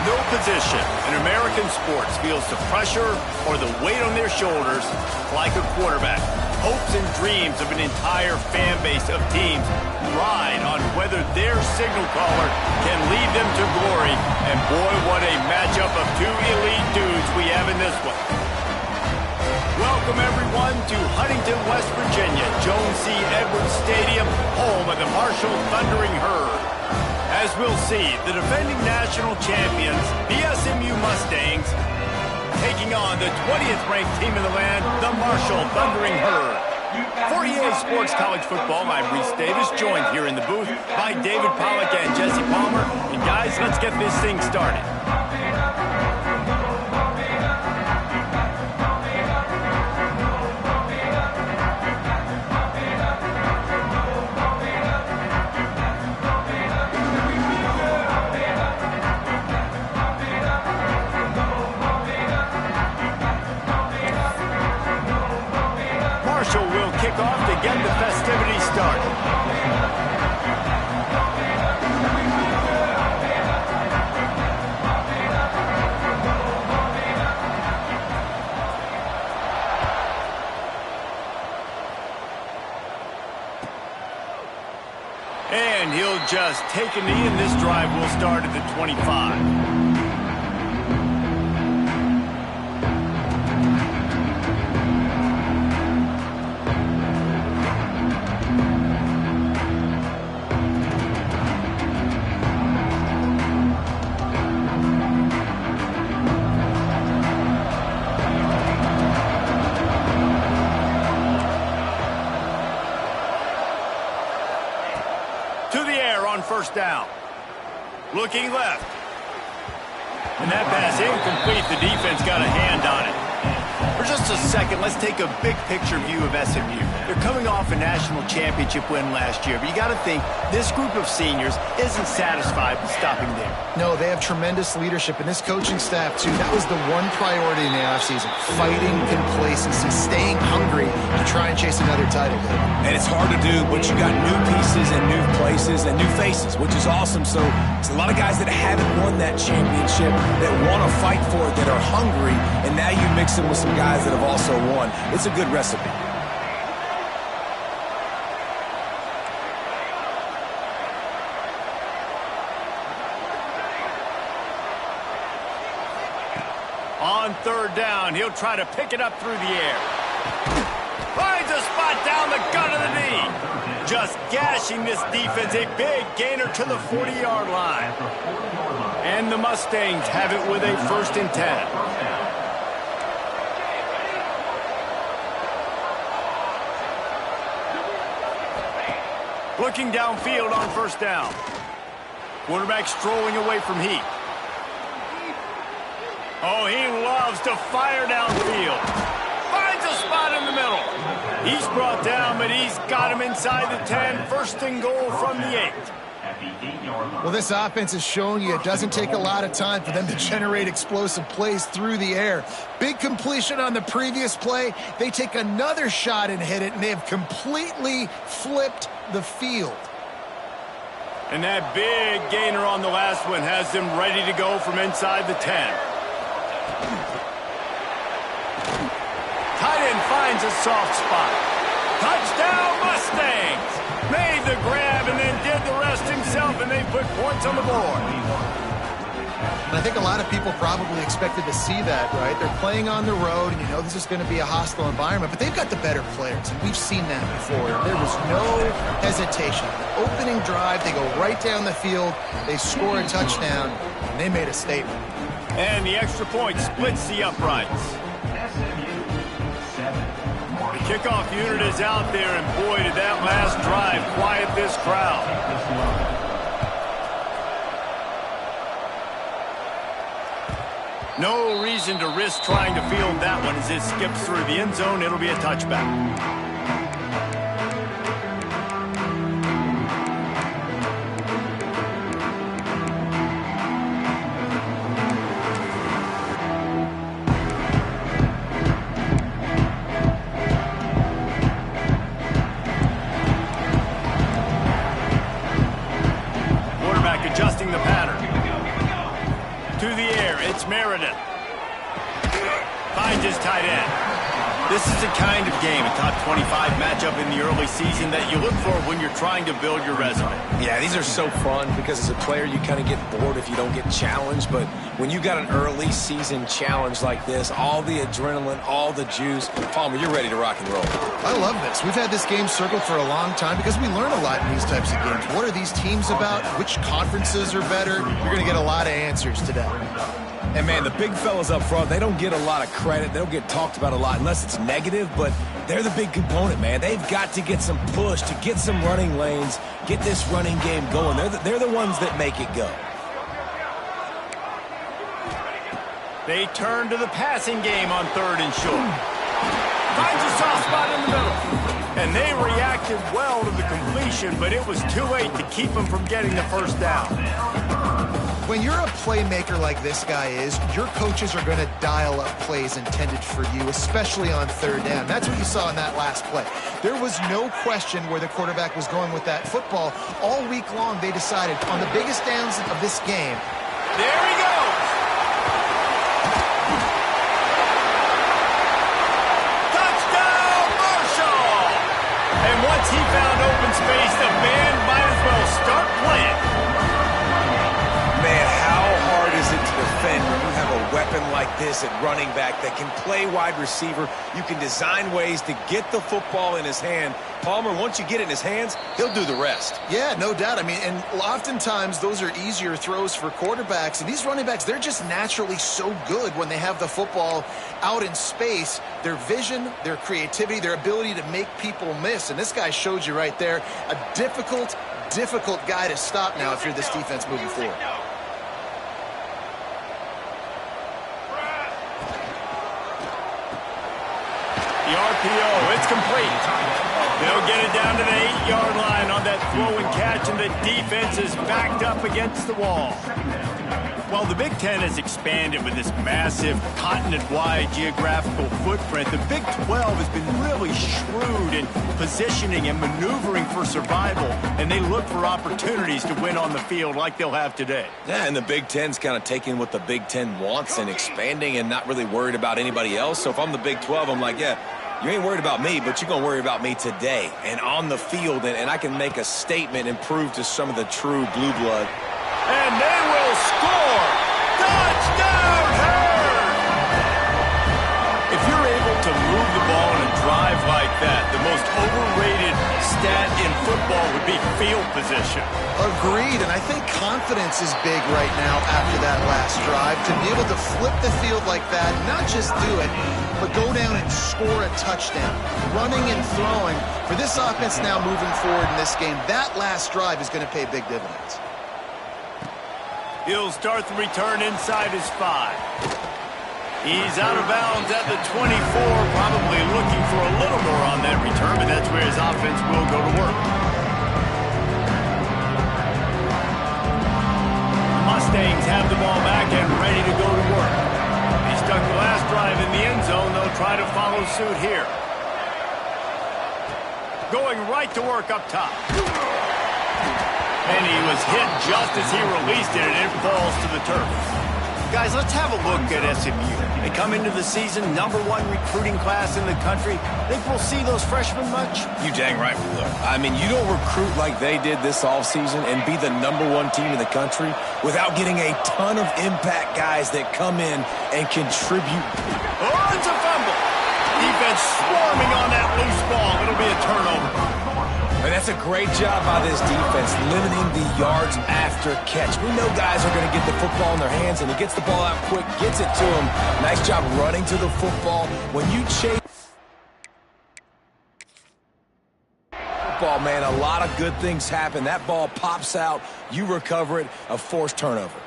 No position in American sports feels the pressure or the weight on their shoulders like a quarterback. Hopes and dreams of an entire fan base of teams ride on whether their signal caller can lead them to glory. And boy, what a matchup of two elite dudes we have in this one. Welcome, everyone, to Huntington, West Virginia, Jones C. Edwards Stadium, home of the Marshall Thundering Herd. As we'll see, the defending national champions, the SMU Mustangs, taking on the 20th ranked team in the land, the Marshall Thundering Herd. For EA Sports College Football, I'm Reese Davis, joined here in the booth by David Pollack and Jesse Palmer. And guys, let's get this thing started. Off to get the festivities started. And he'll just take a knee, and this drive will start at the 25. First down. Looking left. And that pass incomplete. The defense got a hand on it. For just a second, let's take a big picture view of SMU. They're coming off a national championship win last year, but you got to think this group of seniors isn't satisfied with stopping there. No, they have tremendous leadership, and this coaching staff, too. That was the one priority in the offseason, fighting complacency, staying hungry to try and chase another title. And it's hard to do, but you got new pieces and new places and new faces, which is awesome. So it's a lot of guys that haven't won that championship that want to fight for it, that are hungry, and now you mix them with some guys that have also won. It's a good recipe. On third down, he'll try to pick it up through the air. Finds a spot down the gut of the knee. Just gashing this defense, a big gainer to the 40-yard line. And the Mustangs have it with a 1st and 10. Looking downfield on first down. Quarterback strolling away from Heath. Oh, he loves to fire downfield. Finds a spot in the middle. He's brought down, but he's got him inside the 10. 1st and goal from the 8. Well, this offense is showing you it doesn't take a lot of time for them to generate explosive plays through the air. Big completion on the previous play. They take another shot and hit it, and they have completely flipped the field. And that big gainer on the last one has them ready to go from inside the 10. Tight end finds a soft spot. Touchdown, Mustangs! Made the grab and then did the rest himself, and they put points on the board. And I think a lot of people probably expected to see that, right? They're playing on the road, and you know this is going to be a hostile environment, but they've got the better players, and we've seen that before. There was no hesitation. The opening drive, they go right down the field, they score a touchdown, and they made a statement. And the extra point splits the uprights. The kickoff unit is out there, and boy, did that last drive quiet this crowd. No reason to risk trying to field that one as it skips through the end zone. It'll be a touchback. Meredith. Finds his tight end. This is the kind of game, a top 25 matchup in the early season that you look for when you're trying to build your resume. Yeah, these are so fun because as a player, you kind of get bored if you don't get challenged. But when you got an early season challenge like this, all the adrenaline, all the juice, Palmer, you're ready to rock and roll. I love this. We've had this game circled for a long time because we learn a lot in these types of games. What are these teams about? Which conferences are better? You're going to get a lot of answers today. And, man, the big fellas up front, they don't get a lot of credit. They don't get talked about a lot unless it's negative, but they're the big component, man. They've got to get some push, to get some running lanes, get this running game going. They're the ones that make it go. They turn to the passing game on 3rd and short. Finds a soft spot in the middle. And they reacted well to the completion, but it was too late to keep them from getting the first down. When you're a playmaker like this guy is, your coaches are going to dial up plays intended for you, especially on 3rd down. That's what you saw in that last play. There was no question where the quarterback was going with that football. All week long, they decided on the biggest downs of this game. There he goes. Touchdown, Marshall! And once he found open space, the band might as well start playing. Man, how hard is it to defend when you have a weapon like this at running back that can play wide receiver? You can design ways to get the football in his hand. Palmer, once you get it in his hands, he'll do the rest. Yeah, no doubt. I mean, and oftentimes those are easier throws for quarterbacks. And these running backs, they're just naturally so good when they have the football out in space. Their vision, their creativity, their ability to make people miss. And this guy showed you right there, a difficult guy to stop now if you're this defense moving forward. The RPO, it's complete. They'll get it down to the 8-yard line on that throw and catch, and the defense is backed up against the wall. Well, the Big Ten has expanded with this massive continent-wide geographical footprint. The Big 12 has been really shrewd in positioning and maneuvering for survival, and they look for opportunities to win on the field like they'll have today. Yeah, and the Big Ten's kind of taking what the Big Ten wants and expanding and not really worried about anybody else. So if I'm the Big 12, I'm like, yeah, you ain't worried about me, but you're going to worry about me today and on the field, and I can make a statement and prove to some of the true blue blood. And they will score! Touchdown, Herd! If you're able to move the ball in a drive like that, the most overrated stat in football would be field position. Agreed, and I think confidence is big right now after that last drive. To be able to flip the field like that, not just do it, but go down and score a touchdown. Running and throwing. For this offense now moving forward in this game, that last drive is going to pay big dividends. He'll start the return inside his 5. He's out of bounds at the 24, probably looking for a little more on that return, but that's where his offense will go to work. The Mustangs have the ball back and ready to go to work. He stuck the last drive in the end zone. They'll try to follow suit here. Going right to work up top. And he was hit just as he released it, and it falls to the turf. Guys, let's have a look at SMU. They come into the season, #1 recruiting class in the country. Think we'll see those freshmen much? You dang right we will. I mean, you don't recruit like they did this offseason and be the #1 team in the country without getting a ton of impact guys that come in and contribute. Oh, it's a fumble. Defense swarming on that loose ball. It'll be a turnover. And that's a great job by this defense, limiting the yards after catch. We know guys are going to get the football in their hands, and he gets the ball out quick, gets it to him. Nice job running to the football. When you chase football, man, a lot of good things happen. That ball pops out, you recover it, a forced turnover.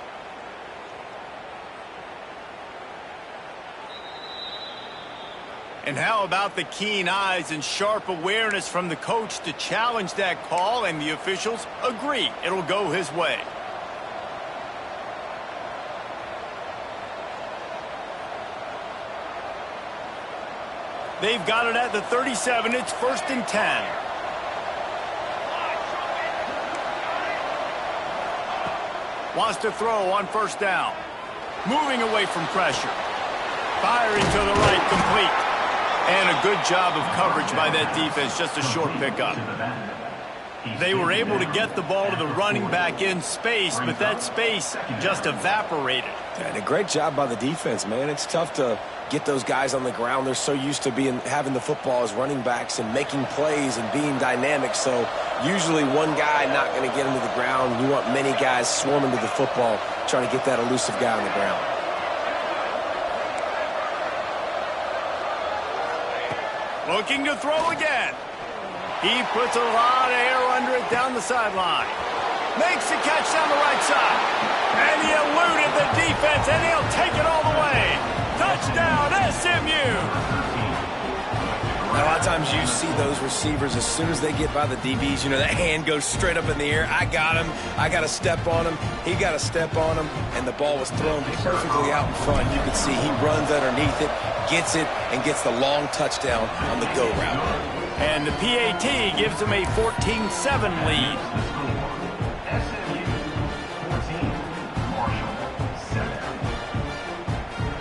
And how about the keen eyes and sharp awareness from the coach to challenge that call, and the officials agree it'll go his way. They've got it at the 37. It's 1st and 10. Wants to throw on 1st down. Moving away from pressure. Firing to the right, complete. And a good job of coverage by that defense, just a short pickup. They were able to get the ball to the running back in space, but that space just evaporated. And a great job by the defense, man. It's tough to get those guys on the ground. They're so used to having the football as running backs and making plays and being dynamic. So usually one guy not going to get him to the ground. You want many guys swarming to the football, trying to get that elusive guy on the ground. Looking to throw again. He puts a lot of air under it down the sideline. Makes the catch down the right side. And he eluded the defense, and he'll take it all the way. Touchdown, SMU. Now, a lot of times you see those receivers, as soon as they get by the DBs, you know, that hand goes straight up in the air. I got him. I got to step on him. He got to step on him, and the ball was thrown perfectly out in front. You can see he runs underneath it, gets it, and gets the long touchdown on the go route. And the PAT gives them a 14-7 lead.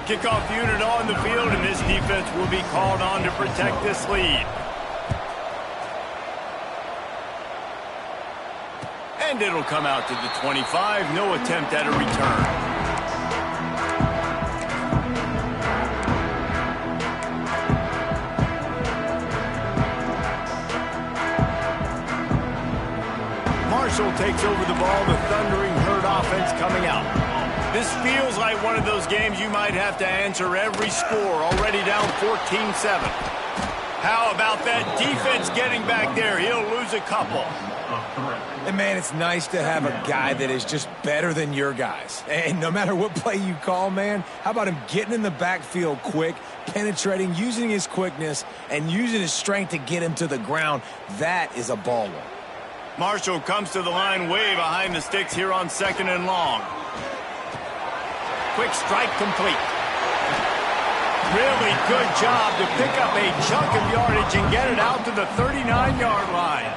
Kickoff unit on the field, and this defense will be called on to protect this lead. And it'll come out to the 25. No attempt at a return. Marshall takes over the ball, the thundering herd offense coming out. This feels like one of those games you might have to answer every score, already down 14-7. How about that defense getting back there? He'll lose a couple. And, man, it's nice to have a guy that is just better than your guys. And no matter what play you call, man, how about him getting in the backfield quick, penetrating, using his quickness, and using his strength to get him to the ground? That is a baller. Marshall comes to the line way behind the sticks here on 2nd and long. Quick strike complete. Really good job to pick up a chunk of yardage and get it out to the 39-yard line.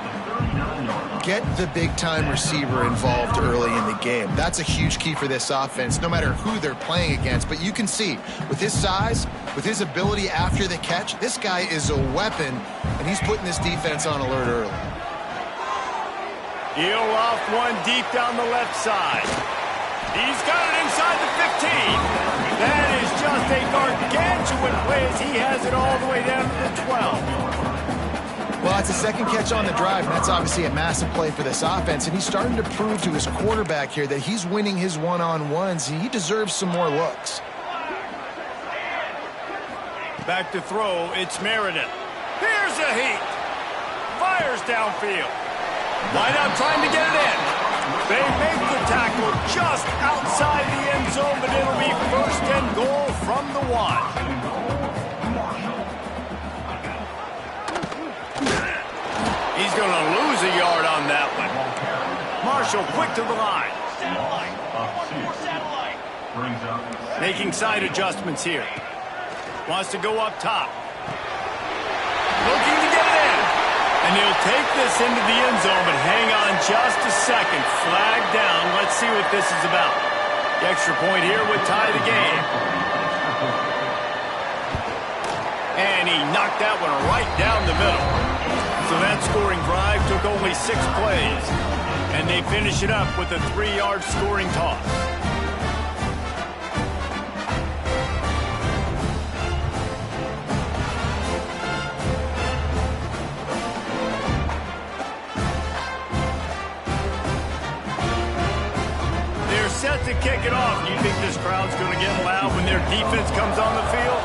Get the big-time receiver involved early in the game. That's a huge key for this offense, no matter who they're playing against. But you can see, with his size, with his ability after the catch, this guy is a weapon, and he's putting this defense on alert early. He'll off one deep down the left side. He's got it inside the 15. That is just a gargantuan play as he has it all the way down to the 12. Well, it's a second catch on the drive, and that's obviously a massive play for this offense. And he's starting to prove to his quarterback here that he's winning his one-on-ones. He deserves some more looks. Back to throw, it's Meredith. Here's a heat. Fires downfield. Wide out trying to get it in. They make the tackle just outside the end zone, but it'll be 1st and goal from the 1. He's going to lose a yard on that one. Marshall quick to the line. Making side adjustments here. Wants to go up top. Looking to get it in. And he'll take this into the end zone, but hang on just a second. Flag down. Let's see what this is about. The extra point here would tie the game. And he knocked that one right down the middle. So that scoring drive took only 6 plays. And they finish it up with a 3-yard scoring toss. Set to kick it off. You think this crowd's going to get loud when their defense comes on the field?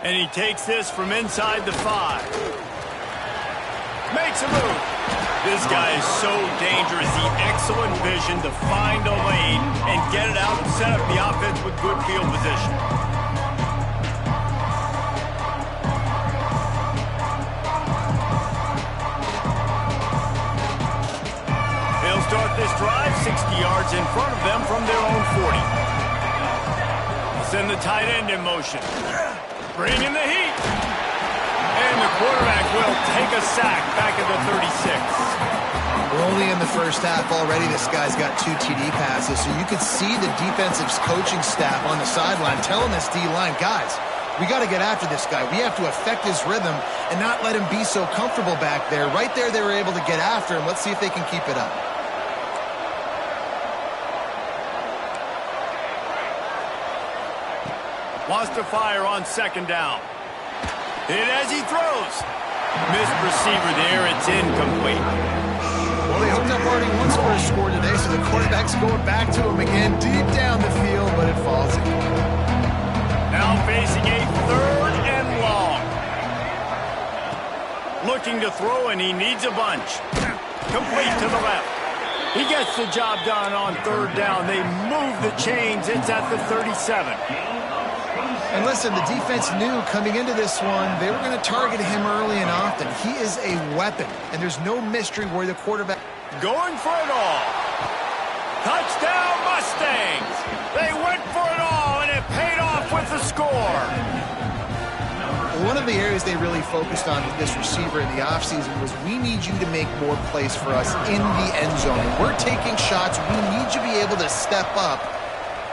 And he takes this from inside the 5. Makes a move. This guy is so dangerous. The excellent vision to find a lane and get it out and set up the offense with good field position. Start this drive 60 yards in front of them from their own 40. Send the tight end in motion. Bring in the heat. And the quarterback will take a sack back at the 36. We're only in the first half already, this guy's got 2 TD passes, so you could see the defensive coaching staff on the sideline telling this D-line, guys, we got to get after this guy. We have to affect his rhythm and not let him be so comfortable back there. Right there, they were able to get after him. Let's see if they can keep it up. Wants to fire on second down. Hit as he throws. Missed receiver there. It's incomplete. Well, they hooked up already once for a score today, so the quarterback's going back to him again deep down the field, but it falls in. Now facing a third and long. Looking to throw, and he needs a bunch. Complete to the left. He gets the job done on third down. They move the chains. It's at the 37. And listen, the defense knew coming into this one, they were going to target him early and often. He is a weapon, and there's no mystery where the quarterback... Going for it all. Touchdown Mustangs. They went for it all, and it paid off with the score. One of the areas they really focused on with this receiver in the offseason was we need you to make more plays for us in the end zone. We're taking shots. We need you to be able to step up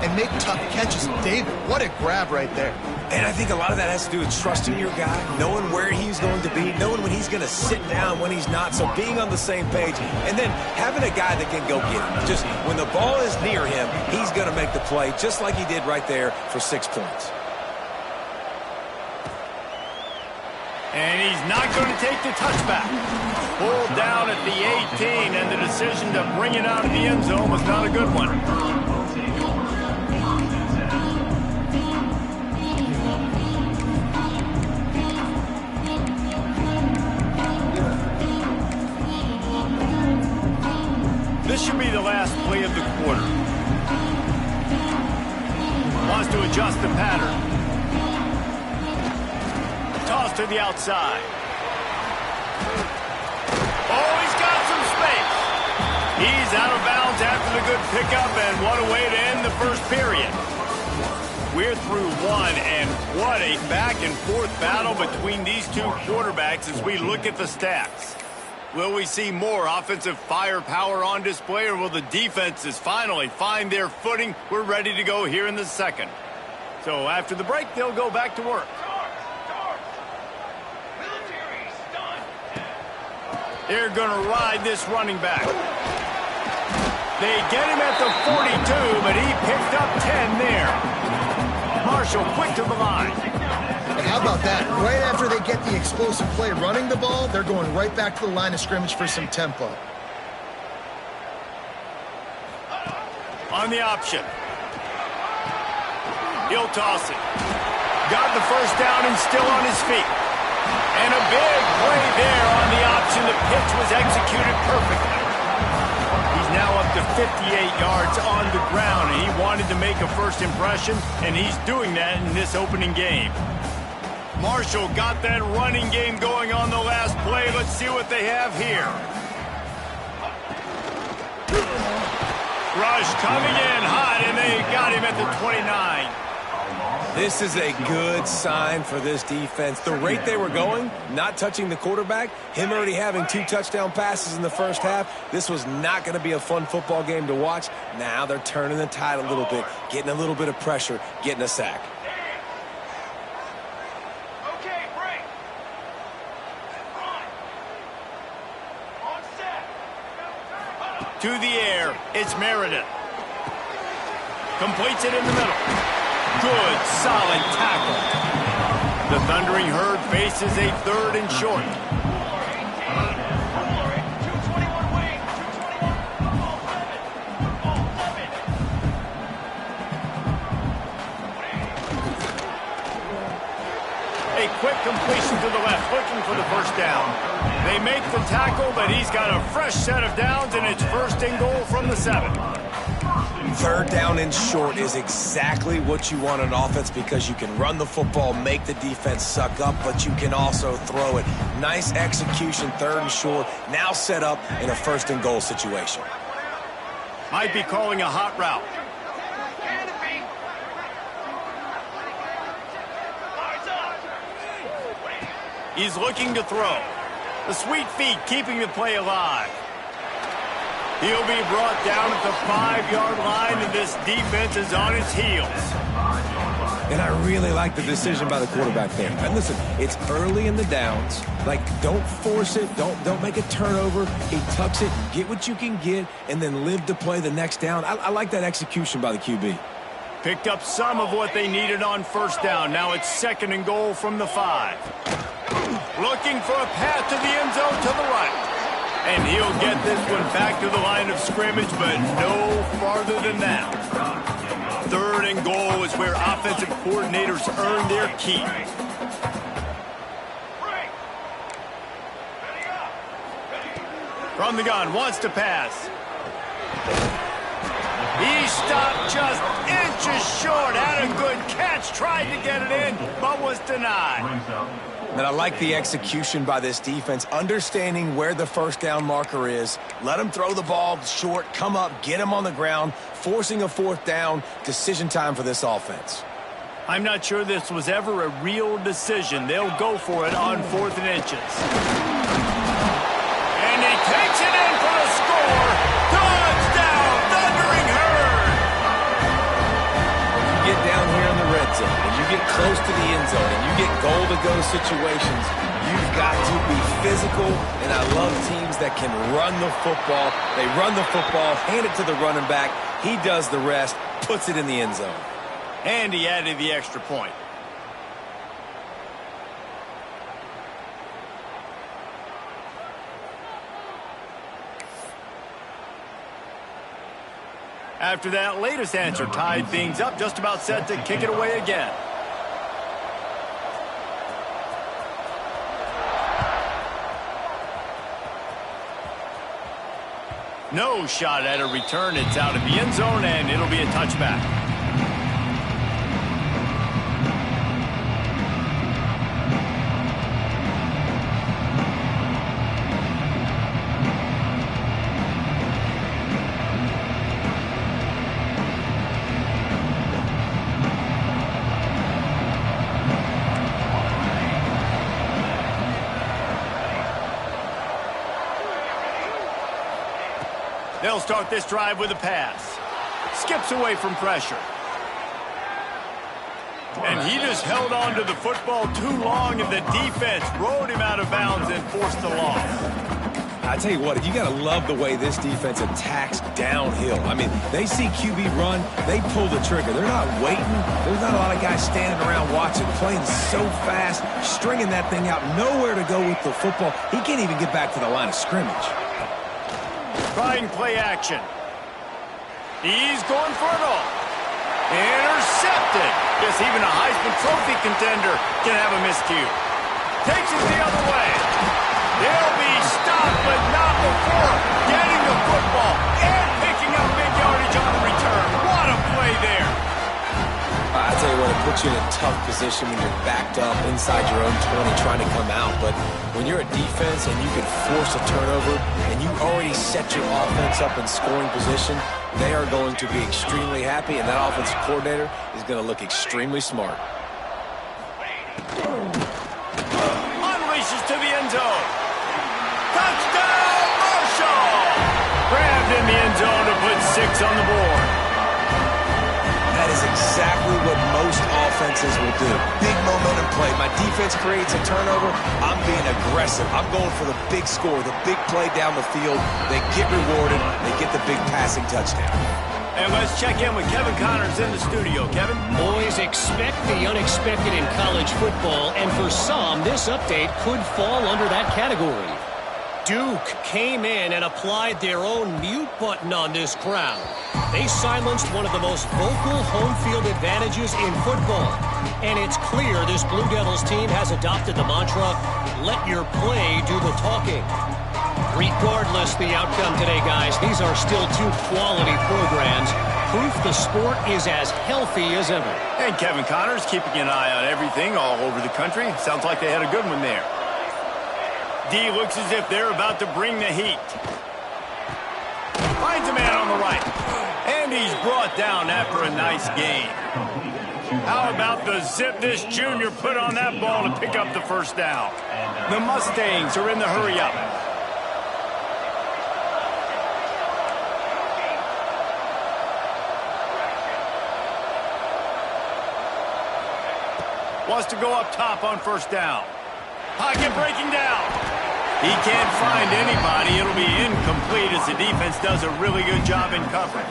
and make tough catches. David, what a grab right there. And I think a lot of that has to do with trusting your guy, knowing where he's going to be, knowing when he's going to sit down, when he's not, so being on the same page, and then having a guy that can go get him. Just when the ball is near him, he's going to make the play, just like he did right there for 6 points. And he's not going to take the touchback. Pulled down at the 18, and the decision to bring it out of the end zone was not a good one. This should be the last play of the quarter. Wants to adjust the pattern. Toss to the outside. Oh, he's got some space. He's out of bounds after the good pickup, and what a way to end the first period. We're through one, and what a back-and-forth battle between these two quarterbacks as we look at the stats. Will we see more offensive firepower on display, or will the defenses finally find their footing? We're ready to go here in the second. So after the break, they'll go back to work. They're going to ride this running back. They get him at the 42, but he picked up 10 there. Marshall quick to the line. And how about that? Right after they get the explosive play running the ball, they're going right back to the line of scrimmage for some tempo. On the option. He'll toss it. Got the first down and still on his feet. And a big play there on the option. The pitch was executed perfectly. He's now up to 58 yards on the ground, and he wanted to make a first impression, and he's doing that in this opening game. Marshall got that running game going on the last play. Let's see what they have here. Rush coming in hot, and they got him at the 29. This is a good sign for this defense. The rate they were going, not touching the quarterback, him already having 2 touchdown passes in the first half, this was not going to be a fun football game to watch. Now they're turning the tide a little bit, getting a little bit of pressure, getting a sack. Okay, break. On set. To the air, it's Meredith. Completes it in the middle. Good, solid tackle. The Thundering Herd faces a 3rd and short. A quick completion to the left, looking for the first down. They make the tackle, but he's got a fresh set of downs, and it's 1st and goal from the 7. 3rd down and short is exactly what you want on offense because you can run the football, make the defense suck up, but you can also throw it. Nice execution, 3rd and short, now set up in a 1st and goal situation. Might be calling a hot route. He's looking to throw. The sweet feet keeping the play alive. He'll be brought down at the 5-yard line, and this defense is on its heels. And I really like the decision by the quarterback there. And listen, it's early in the downs. Like, don't force it. Don't make a turnover. He tucks it, get what you can get, and then live to play the next down. I like that execution by the QB. Picked up some of what they needed on first down. Now it's 2nd and goal from the 5. Looking for a path to the end zone to the right. And he'll get this one back to the line of scrimmage, but no farther than that. 3rd and goal is where offensive coordinators earn their keep. From the gun, wants to pass. He stopped just inches short. Had a good catch, tried to get it in, but was denied. And I like the execution by this defense, understanding where the first down marker is. Let him throw the ball short, come up, get him on the ground, forcing a 4th down. Decision time for this offense. I'm not sure this was ever a real decision. They'll go for it on 4th and inches. And he takes it in for the score. Touchdown, Thundering Herd! You get down here in the red zone, and you get close to the end zone, and you get goal-to-go situations, you've got to be physical, and I love teams that can run the football. They run the football, hand it to the running back, he does the rest, puts it in the end zone. And he added the extra point. After that latest answer tied things up, just about set to kick it away again. No shot at a return. It's out of the end zone, and it'll be a touchback. They'll start this drive with a pass. Skips away from pressure. And he just held on to the football too long, and the defense rode him out of bounds and forced the loss. I tell you what, you got to love the way this defense attacks downhill. I mean, they see QB run, they pull the trigger. They're not waiting. There's not a lot of guys standing around watching, playing so fast, stringing that thing out, nowhere to go with the football. He can't even get back to the line of scrimmage. Trying play action. He's going for it all. Intercepted. Guess even a Heisman Trophy contender can have a miscue. Takes it the other way. They'll be stopped, but not before getting the football and picking up big yardage on the return. What a play there. I tell you what, it puts you in a tough position when you're backed up inside your own 20 trying to come out. But when you're a defense and you can force a turnover and you already set your offense up in scoring position, they are going to be extremely happy, and that offensive coordinator is going to look extremely smart. Unleashes to the end zone. Touchdown, Marshall! Grabbed in the end zone to put 6 on the board. That is exactly what most offenses will do. Big momentum play. My defense creates a turnover. I'm being aggressive. I'm going for the big score, the big play down the field. They get rewarded. They get the big passing touchdown. And let's check in with Kevin Connors in the studio. Kevin? Boys, expect the unexpected in college football, and for some, this update could fall under that category. Duke came in and applied their own mute button on this crowd. They silenced one of the most vocal home field advantages in football. And it's clear this Blue Devils team has adopted the mantra, let your play do the talking. Regardless the outcome today, guys, these are still 2 quality programs. Proof the sport is as healthy as ever. And Kevin Connors keeping an eye on everything all over the country. Sounds like they had a good one there. D looks as if they're about to bring the heat. Finds a man on the right. And he's brought down after a nice gain. How about the zip this junior put on that ball to pick up the first down? The Mustangs are in the hurry-up. Wants to go up top on first down. Pocket breaking down. He can't find anybody. It'll be incomplete as the defense does a really good job in coverage.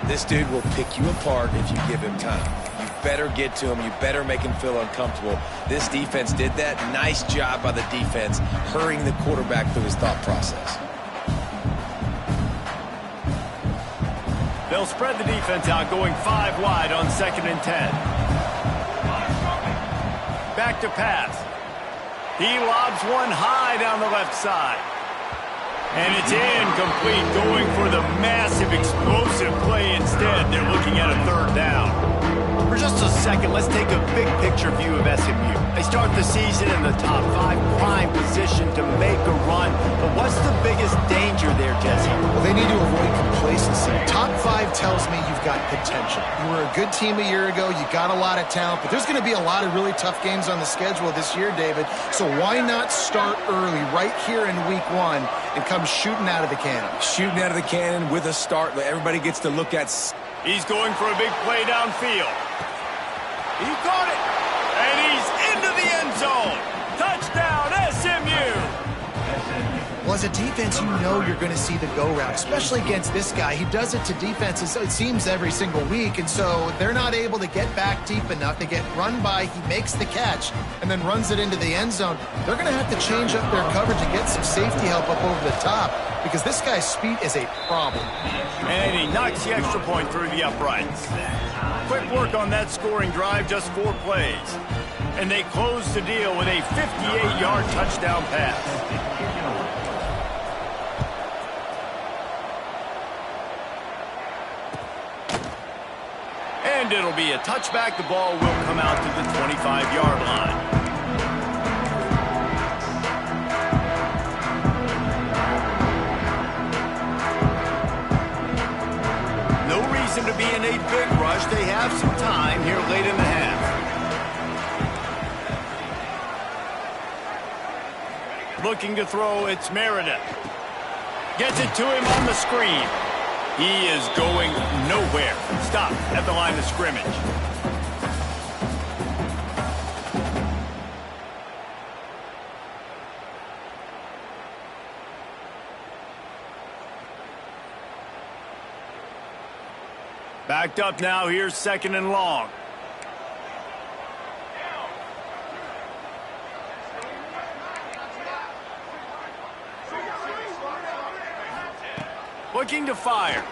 This dude will pick you apart if you give him time. You better get to him. You better make him feel uncomfortable. This defense did that. Nice job by the defense, hurrying the quarterback through his thought process. They'll spread the defense out, going 5 wide on 2nd and 10. Back to pass. He lobs one high down the left side. And it's incomplete, going for the massive explosive play instead. They're looking at a 3rd down. For just a second, let's take a big picture view of SMU. They start the season in the top 5, prime position to make a run. But what's the biggest danger there, Jesse? Well, they need to avoid complacency. Top 5 tells me you've got potential. You were a good team a year ago. You got a lot of talent. But there's going to be a lot of really tough games on the schedule this year, David. So why not start early right here in week 1 and come shooting out of the cannon? Shooting out of the cannon with a start that everybody gets to look at. He's going for a big play downfield. He caught it, and he's into the end zone. Touchdown, SMU! Well, as a defense, you know you're going to see the go route, especially against this guy. He does it to defenses, it seems, every single week, and so they're not able to get back deep enough. They get run by, he makes the catch, and then runs it into the end zone. They're going to have to change up their coverage and get some safety help up over the top because this guy's speed is a problem. And he knocks the extra point through the uprights. Quick work on that scoring drive, just 4 plays. And they close the deal with a 58-yard touchdown pass. And it'll be a touchback. The ball will come out to the 25-yard line. No reason to be in a big rush. They have some time here late in the half. Looking to throw, it's Meredith. Gets it to him on the screen. He is going nowhere. Stop at the line of scrimmage. Backed up now. Here's 2nd and long. Looking to fire.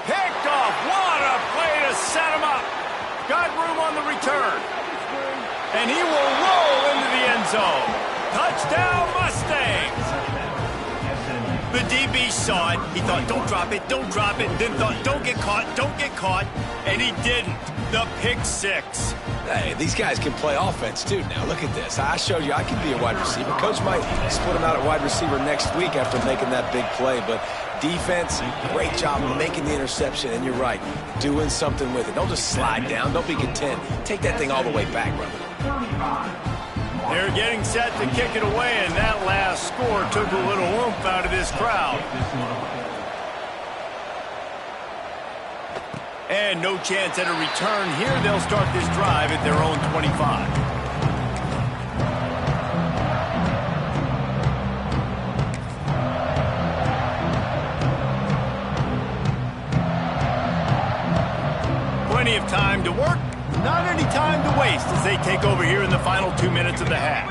Picked off. What a play to set him up. Got room on the return. And he will roll into the end zone. Touchdown, Mustangs. The DB saw it. He thought, don't drop it, don't drop it. Then thought, don't get caught, don't get caught. And he didn't. The pick 6. Hey, these guys can play offense, too. Now, look at this. I showed you I can be a wide receiver. Coach might split him out at wide receiver next week after making that big play. But defense, great job of making the interception. And you're right, doing something with it. Don't just slide down. Don't be content. Take that thing all the way back, brother. They're getting set to kick it away, and that last score took a little oomph out of this crowd. And no chance at a return here. They'll start this drive at their own 25. Plenty of time to work. Not any time to waste as they take over here in the final 2 minutes of the half.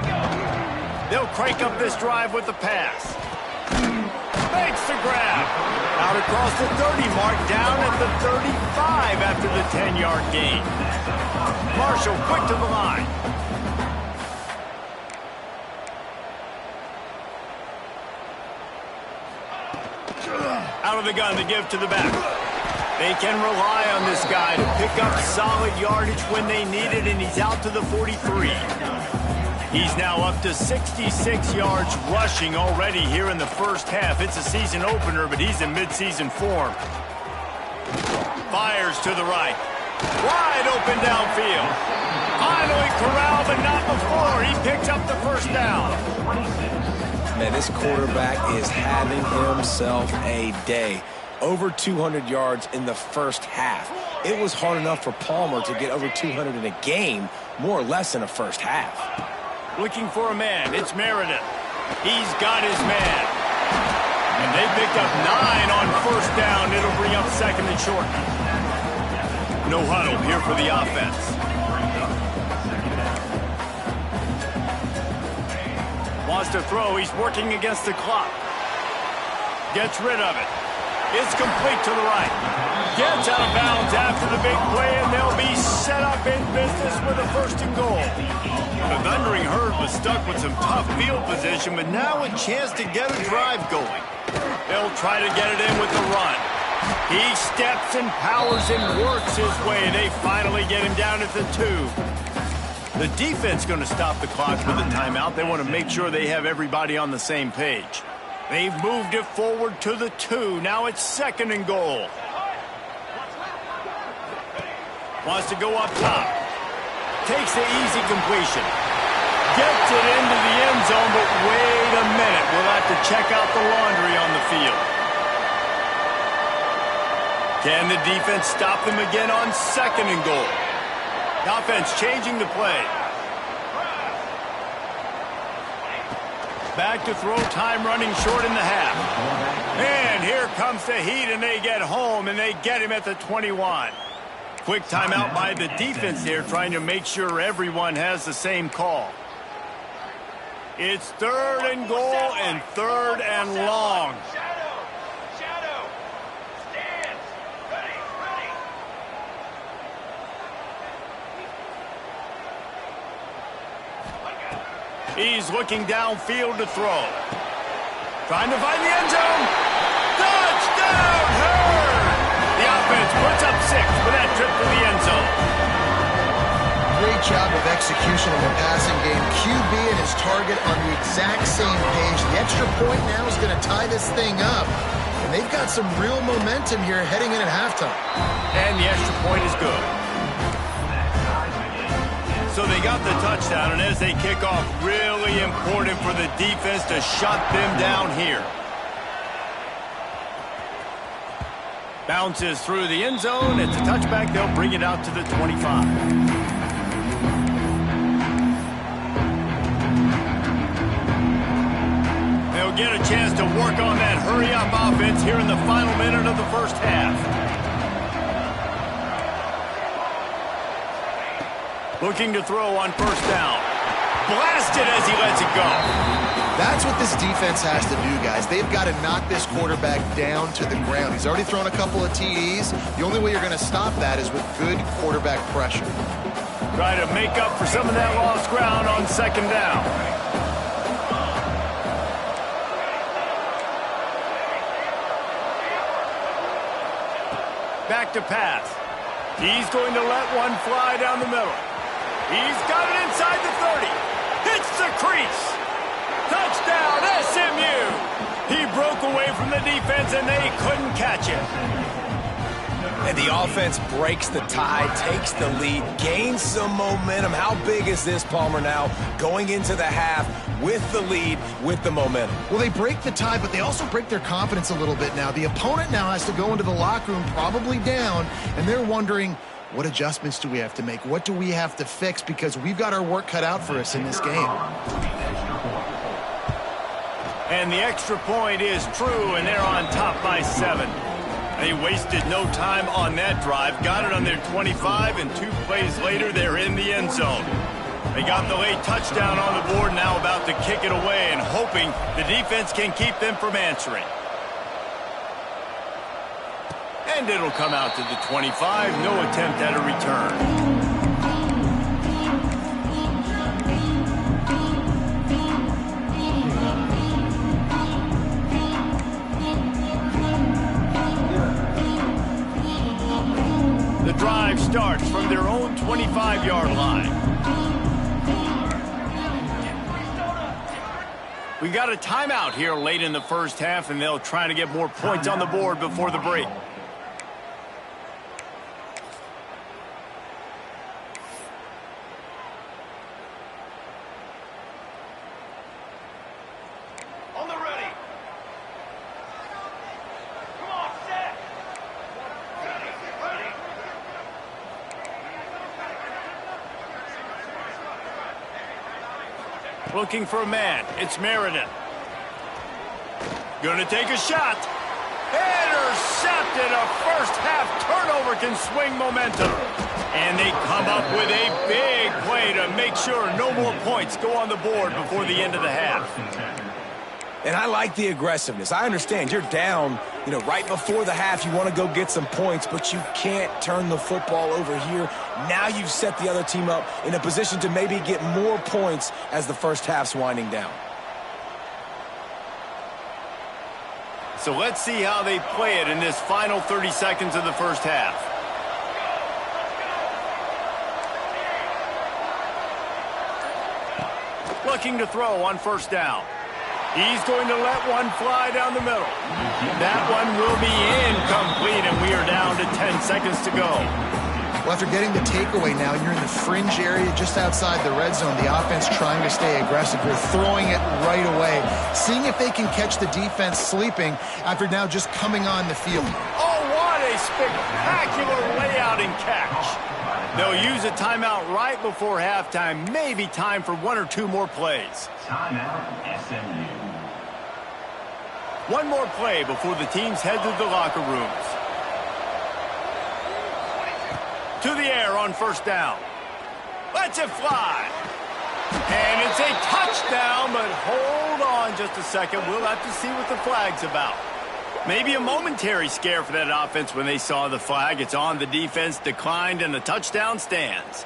They'll crank up this drive with the pass. Makes the grab. Out across the 30 mark, down at the 35 after the 10-yard gain. Marshall quick to the line. Out of the gun to give to the back. They can rely on this guy to pick up solid yardage when they need it, and he's out to the 43. He's now up to 66 yards rushing already here in the first half. It's a season opener, but he's in midseason form. Fires to the right. Wide open downfield. Finally corralled, but not before. He picks up the first down. Man, this quarterback is having himself a day. Over 200 yards in the first half. it was hard enough for Palmer to get over 200 in a game, more or less in the first half. Looking for a man. It's Meredith. He's got his man. And they picked up 9 on first down. It'll bring up second and short. No huddle here for the offense. Wants to throw. He's working against the clock. Gets rid of it. It's complete to the right. Gets out of bounds after the big play, and they'll be set up in business with a first and goal. The Thundering Herd was stuck with some tough field position, but now a chance to get a drive going. They'll try to get it in with the run. He steps and powers and works his way. They finally get him down at the 2. The defense going to stop the clock with a timeout. They want to make sure they have everybody on the same page. They've moved it forward to the 2. Now it's second and goal. Wants to go up top. Takes the easy completion. Gets it into the end zone, but wait a minute. We'll have to check out the laundry on the field. Can the defense stop them again on second and goal? The offense changing the play. Back to throw, time running short in the half. And here comes the heat, and they get home, and they get him at the 21. Quick timeout by the defense there, trying to make sure everyone has the same call. It's third and goal and third and long. He's looking downfield to throw. Trying to find the end zone. Touchdown, Herd! The offense puts up 6 for that trip to the end zone. Great job of execution in the passing game. QB and his target on the exact same page. The extra point now is going to tie this thing up. And they've got some real momentum here heading in at halftime. And the extra point is good. So they got the touchdown, and as they kick off, really important for the defense to shut them down here. Bounces through the end zone. It's a touchback. They'll bring it out to the 25. They'll get a chance to work on that hurry-up offense here in the final minute of the first half. Looking to throw on first down. Blasted as he lets it go. That's what this defense has to do, guys. They've got to knock this quarterback down to the ground. He's already thrown a couple of TDs. The only way you're going to stop that is with good quarterback pressure. Try to make up for some of that lost ground on second down. Back to pass. He's going to let one fly down the middle. He's got it inside the 30. Hits the crease. Touchdown, SMU. He broke away from the defense, and they couldn't catch it. And the offense breaks the tie, takes the lead, gains some momentum. How big is this, Palmer, now going into the half with the lead, with the momentum? Well, they break the tie, but they also break their confidence a little bit now. The opponent now has to go into the locker room probably down, and they're wondering, what adjustments do we have to make? What do we have to fix? Because we've got our work cut out for us in this game. And the extra point is true, and they're on top by 7. They wasted no time on that drive. Got it on their 25, and 2 plays later, they're in the end zone. They got the late touchdown on the board, now about to kick it away and hoping the defense can keep them from answering. And it'll come out to the 25. No attempt at a return. The drive starts from their own 25-yard line. We got a timeout here late in the first half, and they'll try to get more points on the board before the break. Looking for a man. It's Meredith. Gonna take a shot. Intercepted. A first-half turnover can swing momentum. And they come up with a big play to make sure no more points go on the board before the end of the half. And I like the aggressiveness. I understand you're down, right before the half. You want to go get some points, but you can't turn the football over here. Now you've set the other team up in a position to maybe get more points as the first half's winding down. So let's see how they play it in this final 30 seconds of the first half. Looking to throw on first down. He's going to let one fly down the middle. That one will be incomplete, and we are down to 10 seconds to go. Well, after getting the takeaway now, and you're in the fringe area just outside the red zone, the offense trying to stay aggressive. You're throwing it right away, seeing if they can catch the defense sleeping after now just coming on the field. Oh, what a spectacular layout and catch. They'll use a timeout right before halftime. Maybe time for one or two more plays. Timeout, SMU. One more play before the teams head to the locker rooms. To the air on first down. Lets it fly. And it's a touchdown, but hold on just a second. We'll have to see what the flag's about. Maybe a momentary scare for that offense when they saw the flag. It's on, the defense declined, and the touchdown stands.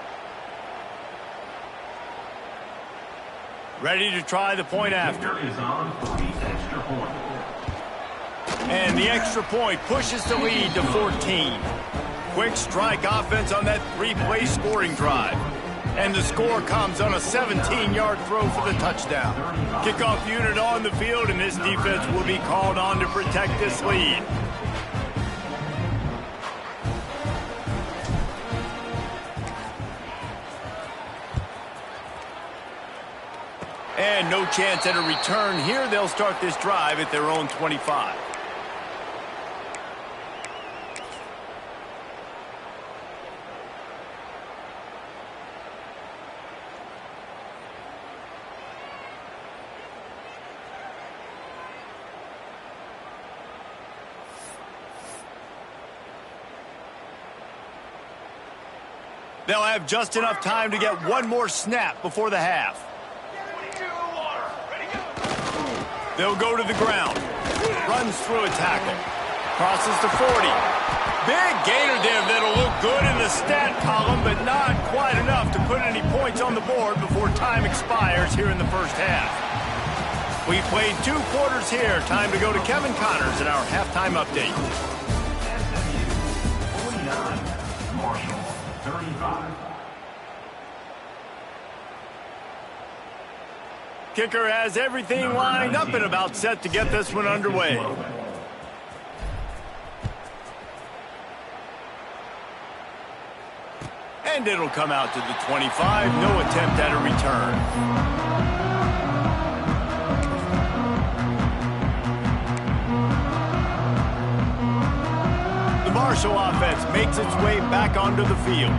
Ready to try the point after. Is on for the extra point. And the extra point pushes the lead to 14. Quick strike offense on that three-play scoring drive. And the score comes on a 17-yard throw for the touchdown. Kickoff unit on the field, and this defense will be called on to protect this lead. And no chance at a return here. They'll start this drive at their own 25. They'll have just enough time to get one more snap before the half. They'll go to the ground. Runs through a tackle. Crosses to 40. Big gainer there that'll look good in the stat column, but not quite enough to put any points on the board before time expires here in the first half. We played 2 quarters here. Time to go to Kevin Connors in our halftime update. 49, Marshall, 35. Kicker has everything lined up and about set to get this one underway. And it'll come out to the 25. No attempt at a return. The Marshall offense makes its way back onto the field.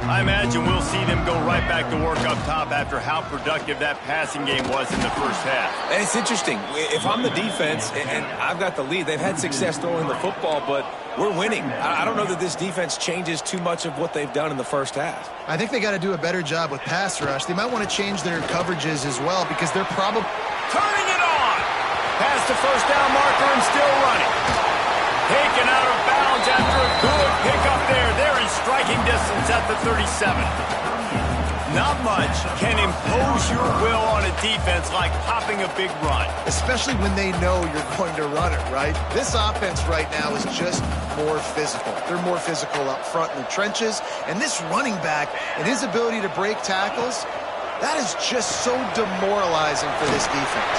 I imagine we'll see them go right back to work up top after how productive that passing game was in the first half. And it's interesting. If I'm the defense and I've got the lead, they've had success throwing the football, but we're winning. I don't know that this defense changes too much of what they've done in the first half. I think they got to do a better job with pass rush. They might want to change their coverages as well because they're probably turning it on. Past the first down marker and still running. Taken out of bounds after a good pickup there. They're in striking distance at the 37. Not much can impose your will on a defense like popping a big run. Especially when they know you're going to run it, right? This offense right now is just more physical. They're more physical up front in the trenches. And this running back and his ability to break tackles, that is just so demoralizing for this defense.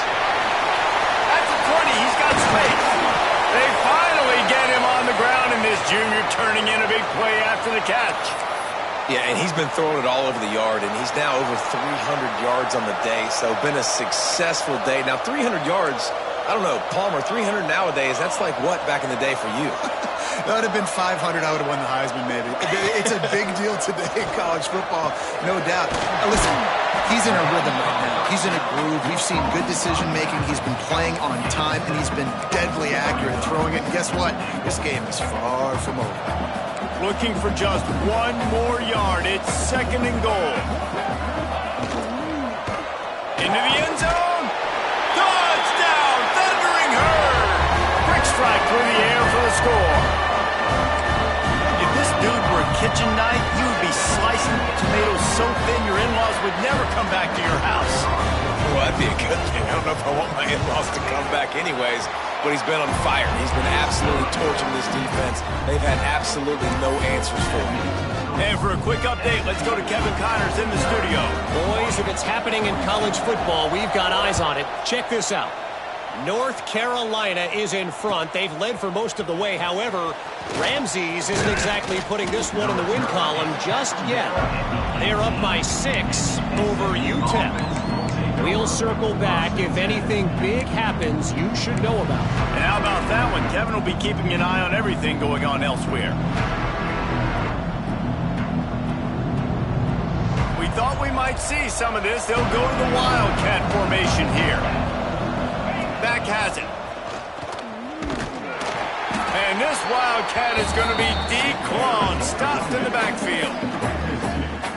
At the 20, he's got space. They finally get him on the ground, and this junior turning in a big play after the catch. Yeah, and he's been throwing it all over the yard, and he's now over 300 yards on the day, so been a successful day. Now, 300 yards I don't know, Palmer, 300 nowadays, that's like what back in the day for you? That would have been 500. I would have won the Heisman, maybe. It's a big deal today in college football, no doubt. Listen, he's in a rhythm right now. He's in a groove. We've seen good decision-making. He's been playing on time, and he's been deadly accurate throwing it. And guess what? This game is far from over. Looking for just one more yard. It's 2nd and goal. Into the end zone. Touchdown! Thundering herd. Quick strike through the air for the score. If this dude were a kitchen knife, you would be slicing tomatoes so thin your in-laws would never come back to your house. Well, that'd be a good thing. I don't know if I want my in-laws to come back anyways, but he's been on fire. He's been absolutely torching this defense. They've had absolutely no answers for him. And for a quick update, let's go to Kevin Connors in the studio. Boys, if it's happening in college football, we've got eyes on it. Check this out. North Carolina is in front. They've led for most of the way. However, Ramses isn't exactly putting this one in the win column just yet. They're up by 6 over UTEP. We'll circle back. If anything big happens, you should know about it. And how about that one? Kevin will be keeping an eye on everything going on elsewhere. We thought we might see some of this. They'll go to the Wildcat formation here. Back has it. And this Wildcat is going to be declawed, stopped in the backfield.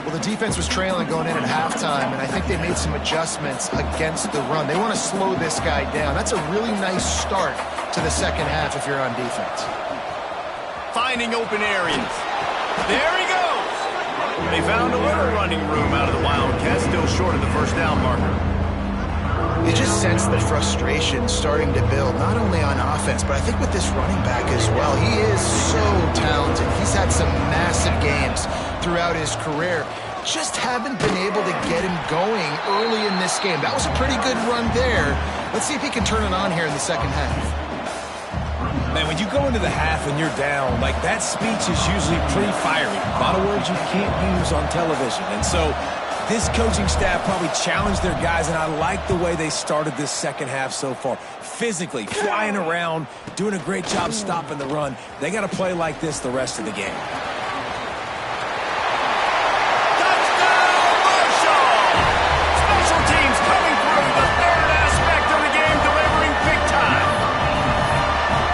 Well, the defense was trailing going in at halftime, and I think they made some adjustments against the run. They want to slow this guy down. That's a really nice start to the second half if you're on defense. Finding open areas. There he goes. They found a little running room out of the Wildcat, still short of the first down marker. You just sense the frustration starting to build, not only on offense, but I think with this running back as well. He is so talented. He's had some massive games throughout his career. Just haven't been able to get him going early in this game. That was a pretty good run there. Let's see if he can turn it on here in the second half. Man, when you go into the half and you're down, like that speech is usually pretty fiery. A lot of words you can't use on television. And so this coaching staff probably challenged their guys, and I like the way they started this second half so far. Physically, flying around, doing a great job stopping the run. They got to play like this the rest of the game. Touchdown, Marshall! Special teams coming through, the third aspect of the game, delivering big time.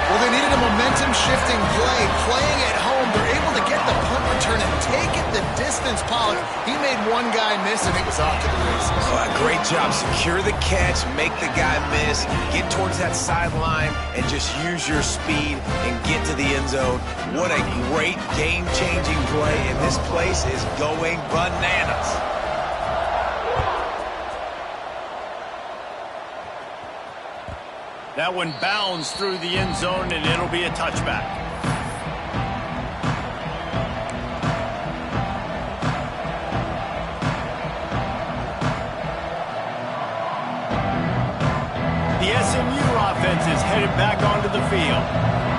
Well, they needed a momentum-shifting play. Playing at home, they're able to get the punt return and take it the distance. Pollock, he made one guy miss, and it was off to the races. Oh, great job. Secure the catch, make the guy miss, get towards that sideline, and just use your speed and get to the end zone. What a great game-changing play, and this place is going bananas. That one bounds through the end zone, and it'll be a touchback. The SMU offense is headed back onto the field.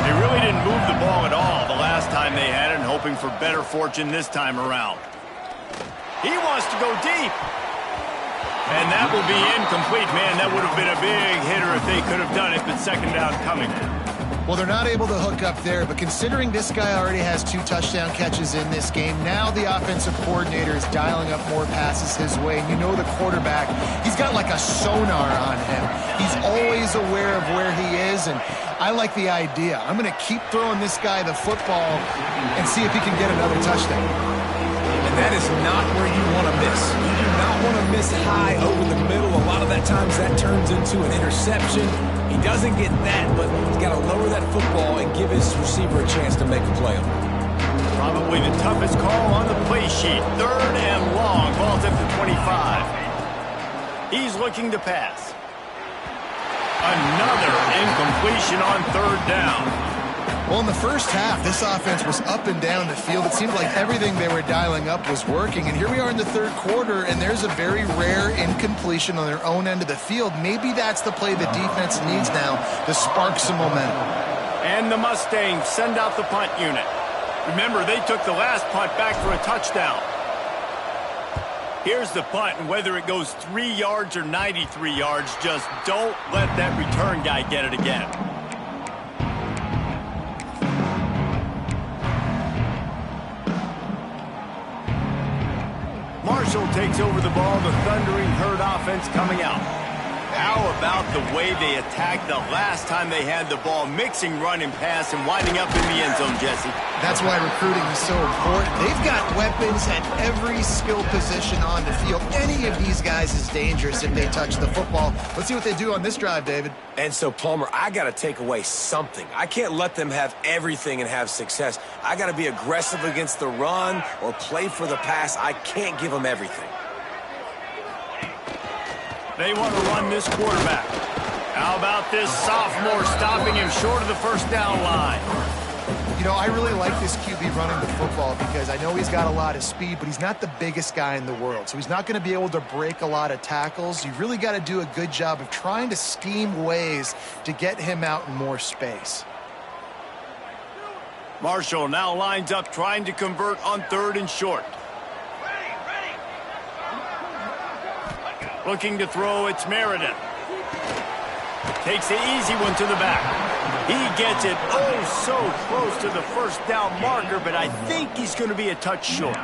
They really didn't move the ball at all the last time they had it, and hoping for better fortune this time around. He wants to go deep. And that will be incomplete. Man, that would have been a big hitter if they could have done it, but second down coming. Well, they're not able to hook up there, but considering this guy already has 2 touchdown catches in this game, now the offensive coordinator is dialing up more passes his way. And you know the quarterback, he's got like a sonar on him. He's always aware of where he is, and I like the idea. I'm going to keep throwing this guy the football and see if he can get another touchdown. And that is not where you want to miss. You do not want to miss high over the middle. A lot of that times that turns into an interception. He doesn't get that, but he's got to lower that football and give his receiver a chance to make a play on it. Probably the toughest call on the play sheet. 3rd and long. Ball's at the 25. He's looking to pass. Another incompletion on 3rd down. Well, in the first half, this offense was up and down the field. It seemed like everything they were dialing up was working. And here we are in the 3rd quarter, and there's a very rare incompletion on their own end of the field. Maybe that's the play the defense needs now to spark some momentum. And the Mustangs send out the punt unit. Remember, they took the last punt back for a touchdown. Here's the punt, and whether it goes 3 yards or 93 yards, just don't let that return guy get it again. Marshall takes over the ball, the Thundering Herd offense coming out. How about the way they attacked the last time they had the ball, mixing run and pass and winding up in the end zone, Jesse? That's why recruiting is so important. They've got weapons at every skill position on the field. Any of these guys is dangerous if they touch the football. Let's see what they do on this drive, David. And so, Palmer, I got to take away something. I can't let them have everything and have success. I got to be aggressive against the run or play for the pass. I can't give them everything. They want to run this quarterback. How about this sophomore stopping him short of the first down line? You know, I really like this QB running the football because I know he's got a lot of speed, but he's not the biggest guy in the world. So he's not going to be able to break a lot of tackles. You really got to do a good job of trying to scheme ways to get him out in more space. Marshall now lines up trying to convert on 3rd and short. Looking to throw, it's Meriden. Takes the easy one to the back. He gets it oh so close to the first down marker, but I think he's going to be a touch short.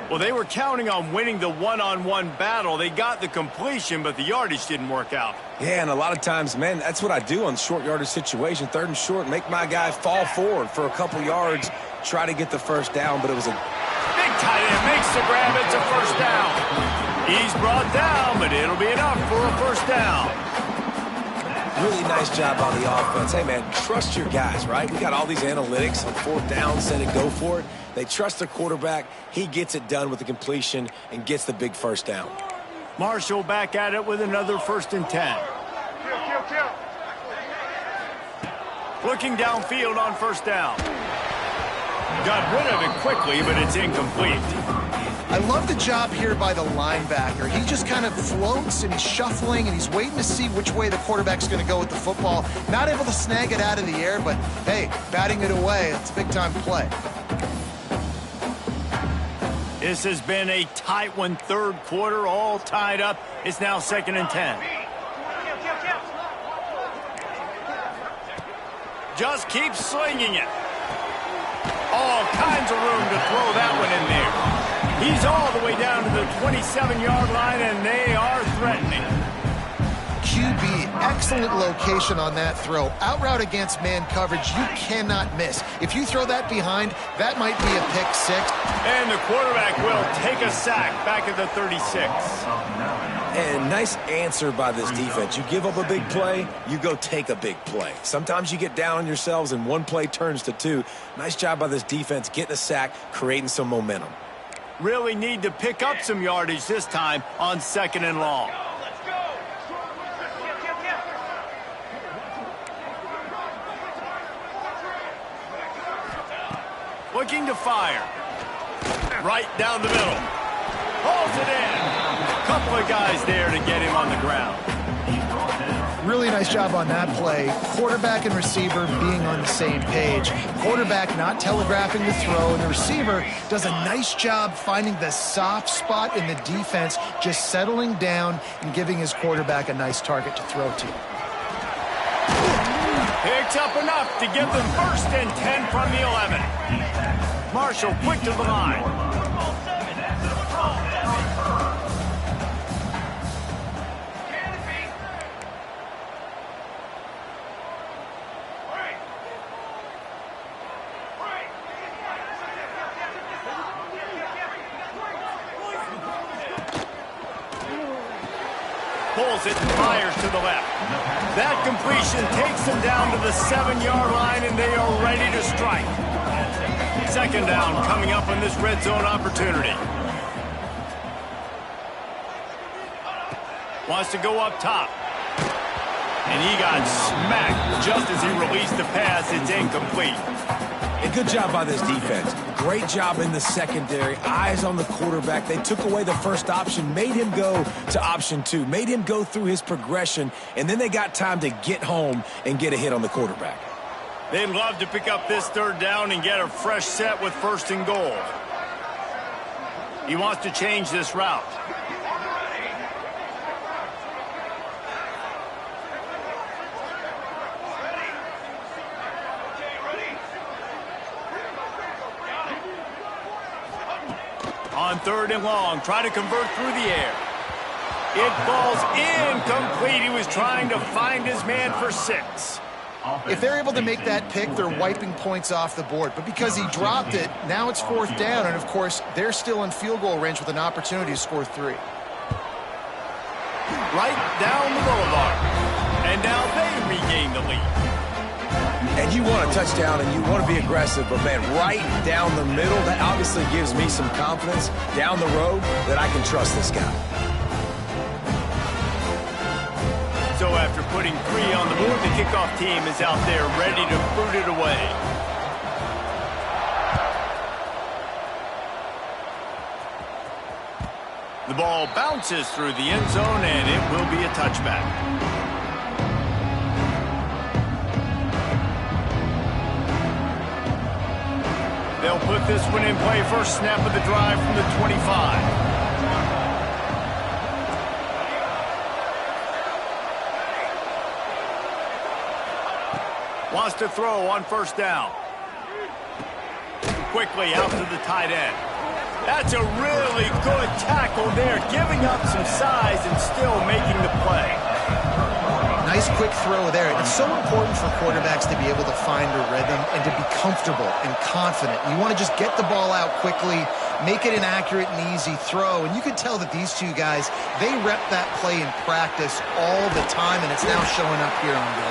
Well, they were counting on winning the one-on-one battle. They got the completion, but the yardage didn't work out. Yeah, and a lot of times, man, that's what I do on short yardage situation. 3rd and short, make my guy fall forward for a couple yards, try to get the first down, but it was a... Big tight end makes the grab. It's a first down. He's brought down, but it'll be enough for a first down. Really nice job on the offense. Hey, man, trust your guys, right? We got all these analytics on 4th down, set it, go for it. They trust their quarterback. He gets it done with the completion and gets the big first down. Marshall back at it with another 1st and 10. Looking downfield on 1st down. Got rid of it quickly, but it's incomplete. I love the job here by the linebacker. He just kind of floats and he's shuffling and he's waiting to see which way the quarterback's going to go with the football. Not able to snag it out of the air, but hey, batting it away, it's a big-time play. This has been a tight one, 3rd quarter, all tied up. It's now 2nd and 10. Just keep slinging it. All kinds of room to throw that one in there. He's all the way down to the 27-yard line, and they are threatening. QB, excellent location on that throw. Out route against man coverage, you cannot miss. If you throw that behind, that might be a pick 6. And the quarterback will take a sack back at the 36. And nice answer by this defense. You give up a big play, you go take a big play. Sometimes you get down on yourselves and one play turns to 2. Nice job by this defense getting a sack, creating some momentum. Really need to pick up some yardage this time on 2nd and long. Looking to fire. Right down the middle. Holds it in. Couple of guys there to get him on the ground. Really nice job on that play. Quarterback and receiver being on the same page. Quarterback not telegraphing the throw, and the receiver does a nice job finding the soft spot in the defense, just settling down and giving his quarterback a nice target to throw to. Picks up enough to give them 1st and 10 from the 11. Marshall quick to the line. Pulls it and fires to the left. That completion takes them down to the 7-yard line, and they are ready to strike. 2nd down coming up on this red zone opportunity. Wants to go up top. And he got smacked just as he released the pass. It's incomplete. A good job by this defense. Great job in the secondary. Eyes on the quarterback. They took away the first option, made him go to option 2, made him go through his progression, and then they got time to get home and get a hit on the quarterback. They'd love to pick up this 3rd down and get a fresh set with 1st and goal. He wants to change this route. On 3rd and long, try to convert through the air. It falls incomplete. He was trying to find his man for 6. If they're able to make that pick, they're wiping points off the board. But because he dropped it, now it's 4th down. And, of course, they're still in field goal range with an opportunity to score 3. Right down the boulevard. And now they regain the lead. And you want a touchdown and you want to be aggressive, but, man, right down the middle, that obviously gives me some confidence down the road that I can trust this guy. So after putting 3 on the board, the kickoff team is out there ready to boot it away. The ball bounces through the end zone, and it will be a touchback. They'll put this one in play. First snap of the drive from the 25. Wants to throw on 1st down. Quickly out to the tight end. That's a really good tackle there, giving up some size and still making the play. Nice quick throw there. It's so important for quarterbacks to be able to find a rhythm and to be comfortable and confident. You want to just get the ball out quickly, make it an accurate and easy throw. And you can tell that these two guys, they rep that play in practice all the time, and it's now showing up here on game.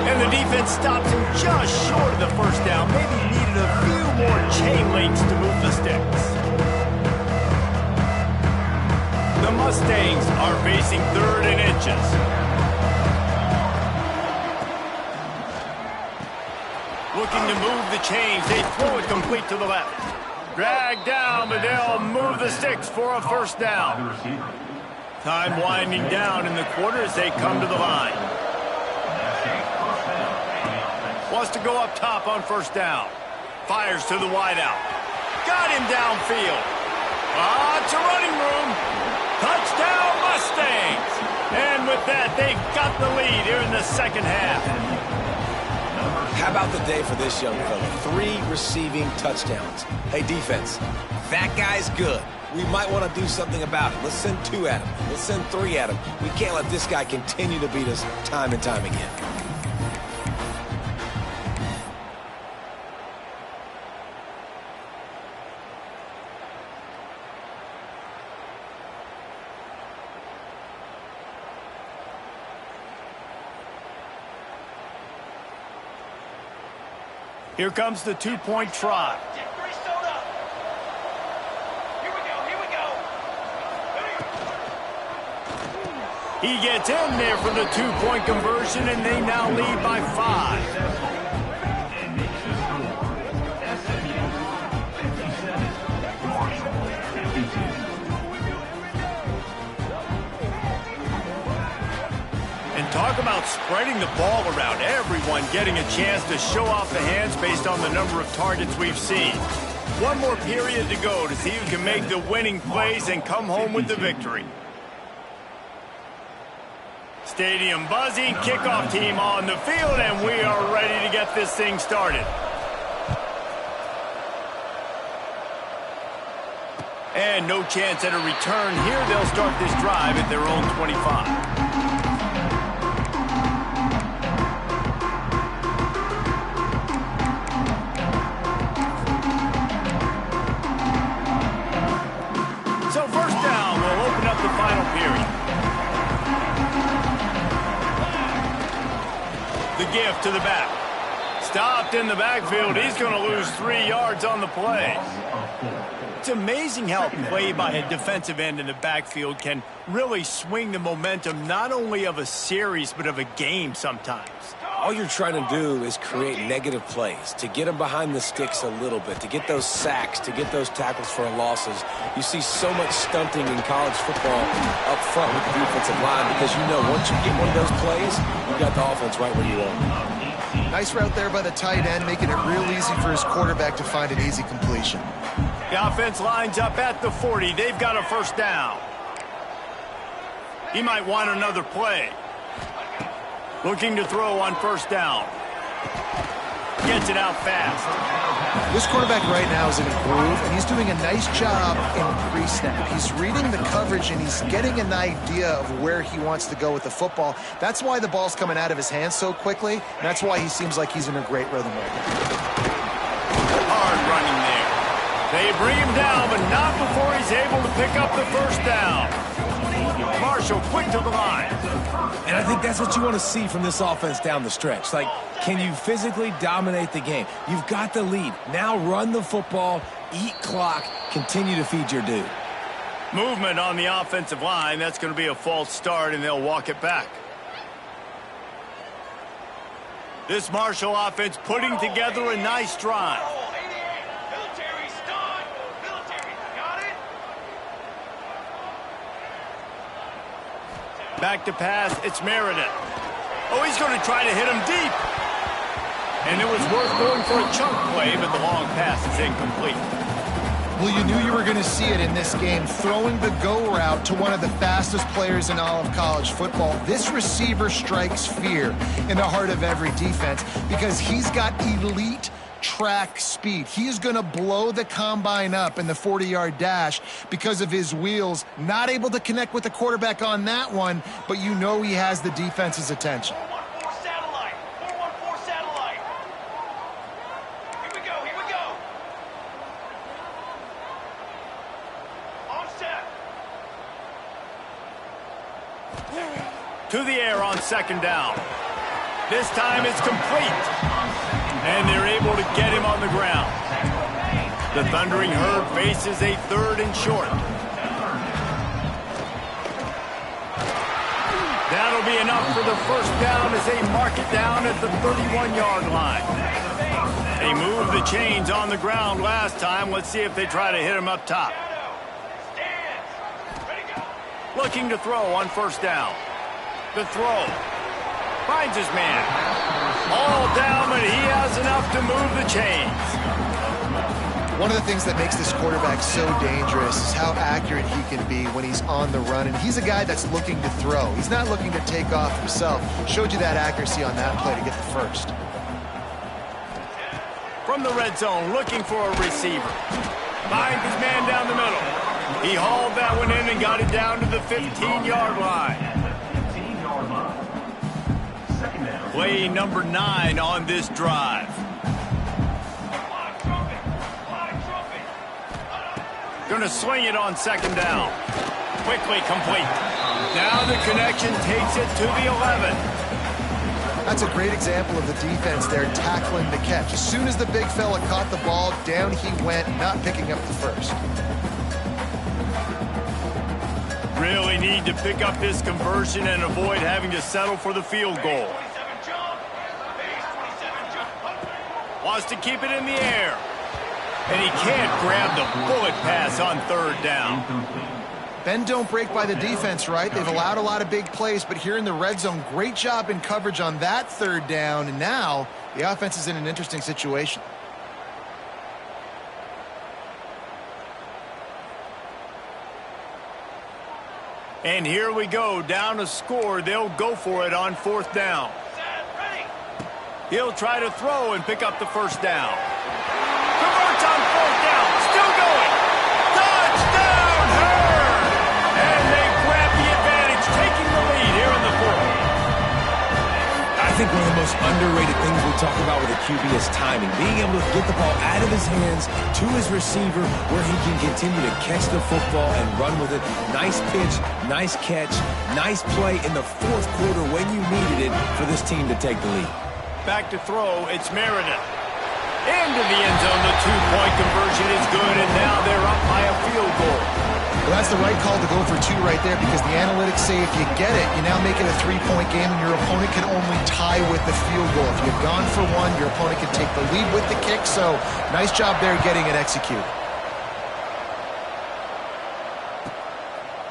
And the defense stops him just short of the 1st down. Maybe needed a few more chain links to move the sticks. The Mustangs are facing 3rd and inches. Looking to move the chains. They throw it complete to the left. Dragged down, but they'll move the sticks for a 1st down. Time winding down in the quarter as they come to the line. Wants to go up top on 1st down. Fires to the wideout. Got him downfield. Lots of running room. Touchdown Mustangs. And with that, they've got the lead here in the 2nd half. How about the day for this young fella? 3 receiving touchdowns. Hey, defense, that guy's good. We might want to do something about it. Let's send 2 at him. Let's send 3 at him. We can't let this guy continue to beat us time and time again. Here comes the 2-point try. He gets in there for the 2-point conversion, and they now lead by 5. Talk about spreading the ball around. Everyone getting a chance to show off the hands based on the number of targets we've seen. One more period to go to see who can make the winning plays and come home with the victory. Stadium buzzing, kickoff team on the field, and we are ready to get this thing started. And no chance at a return here. They'll start this drive at their own 25. Gift to the back. Stopped in the backfield. He's going to lose 3 yards on the play. It's amazing how play by a defensive end in the backfield can really swing the momentum not only of a series but of a game sometimes. All you're trying to do is create negative plays, to get them behind the sticks a little bit, to get those sacks, to get those tackles for losses. You see so much stunting in college football up front with the defensive line because you know once you get one of those plays, you got the offense right where you want. Nice route there by the tight end, making it real easy for his quarterback to find an easy completion. The offense lines up at the 40. They've got a first down. He might want another play. Looking to throw on first down. Gets it out fast. This quarterback right now is in a groove, and he's doing a nice job in pre-snap. He's reading the coverage, and he's getting an idea of where he wants to go with the football. That's why the ball's coming out of his hands so quickly, and that's why he seems like he's in a great rhythm right now. Hard running there. They bring him down, but not before he's able to pick up the first down. Marshall quick to the line. And I think that's what you want to see from this offense down the stretch. Like, can you physically dominate the game? You've got the lead. Now run the football, eat clock, continue to feed your dude. Movement on the offensive line. That's going to be a false start, and they'll walk it back. This Marshall offense putting together a nice drive. Back to pass, it's Meredith. Oh, he's going to try to hit him deep. And it was worth going for a chunk play, but the long pass is incomplete. Well, you knew you were going to see it in this game, throwing the go route to one of the fastest players in all of college football. This receiver strikes fear in the heart of every defense because he's got elite track speed. He is going to blow the combine up in the 40-yard dash because of his wheels. Not able to connect with the quarterback on that one, but you know he has the defense's attention. 414 satellite. 414 satellite. Here we go. Here we go. On set. To the air on second down. This time it's complete. And they're able to get him on the ground. The Thundering Herd faces a 3rd and short. That'll be enough for the first down as they mark it down at the 31-yard line. They moved the chains on the ground last time. Let's see if they try to hit him up top. Looking to throw on first down. The throw. Finds his man. All down, but he has enough to move the chains. One of the things that makes this quarterback so dangerous is how accurate he can be when he's on the run. And he's a guy that's looking to throw. He's not looking to take off himself. Showed you that accuracy on that play to get the first. From the red zone, looking for a receiver. Finds his man down the middle. He hauled that one in and got it down to the 15-yard line. Play number 9 on this drive. Going to swing it on second down. Quickly complete. Now the connection takes it to the 11. That's a great example of the defense there tackling the catch. As soon as the big fella caught the ball, down he went, not picking up the first. Really need to pick up this conversion and avoid having to settle for the field goal. Wants to keep it in the air. And he can't grab the bullet pass on third down. Bend don't break by the defense, right? They've allowed a lot of big plays, but here in the red zone, great job in coverage on that third down. And now the offense is in an interesting situation. And here we go, down a score. They'll go for it on fourth down. He'll try to throw and pick up the first down. Converts on fourth down. Still going. Touchdown, Herd! And they grab the advantage, taking the lead here in the fourth. I think one of the most underrated things we talk about with a QB is timing. Being able to get the ball out of his hands to his receiver where he can continue to catch the football and run with it. Nice pitch, nice catch, nice play in the fourth quarter when you needed it for this team to take the lead. Back to throw, it's Meredith. Into the end zone, the two-point conversion is good, and now they're up by a field goal. Well, that's the right call to go for 2 right there because the analytics say if you get it, you now make it a 3-point game, and your opponent can only tie with the field goal. If you've gone for 1, your opponent can take the lead with the kick, so nice job there getting it executed.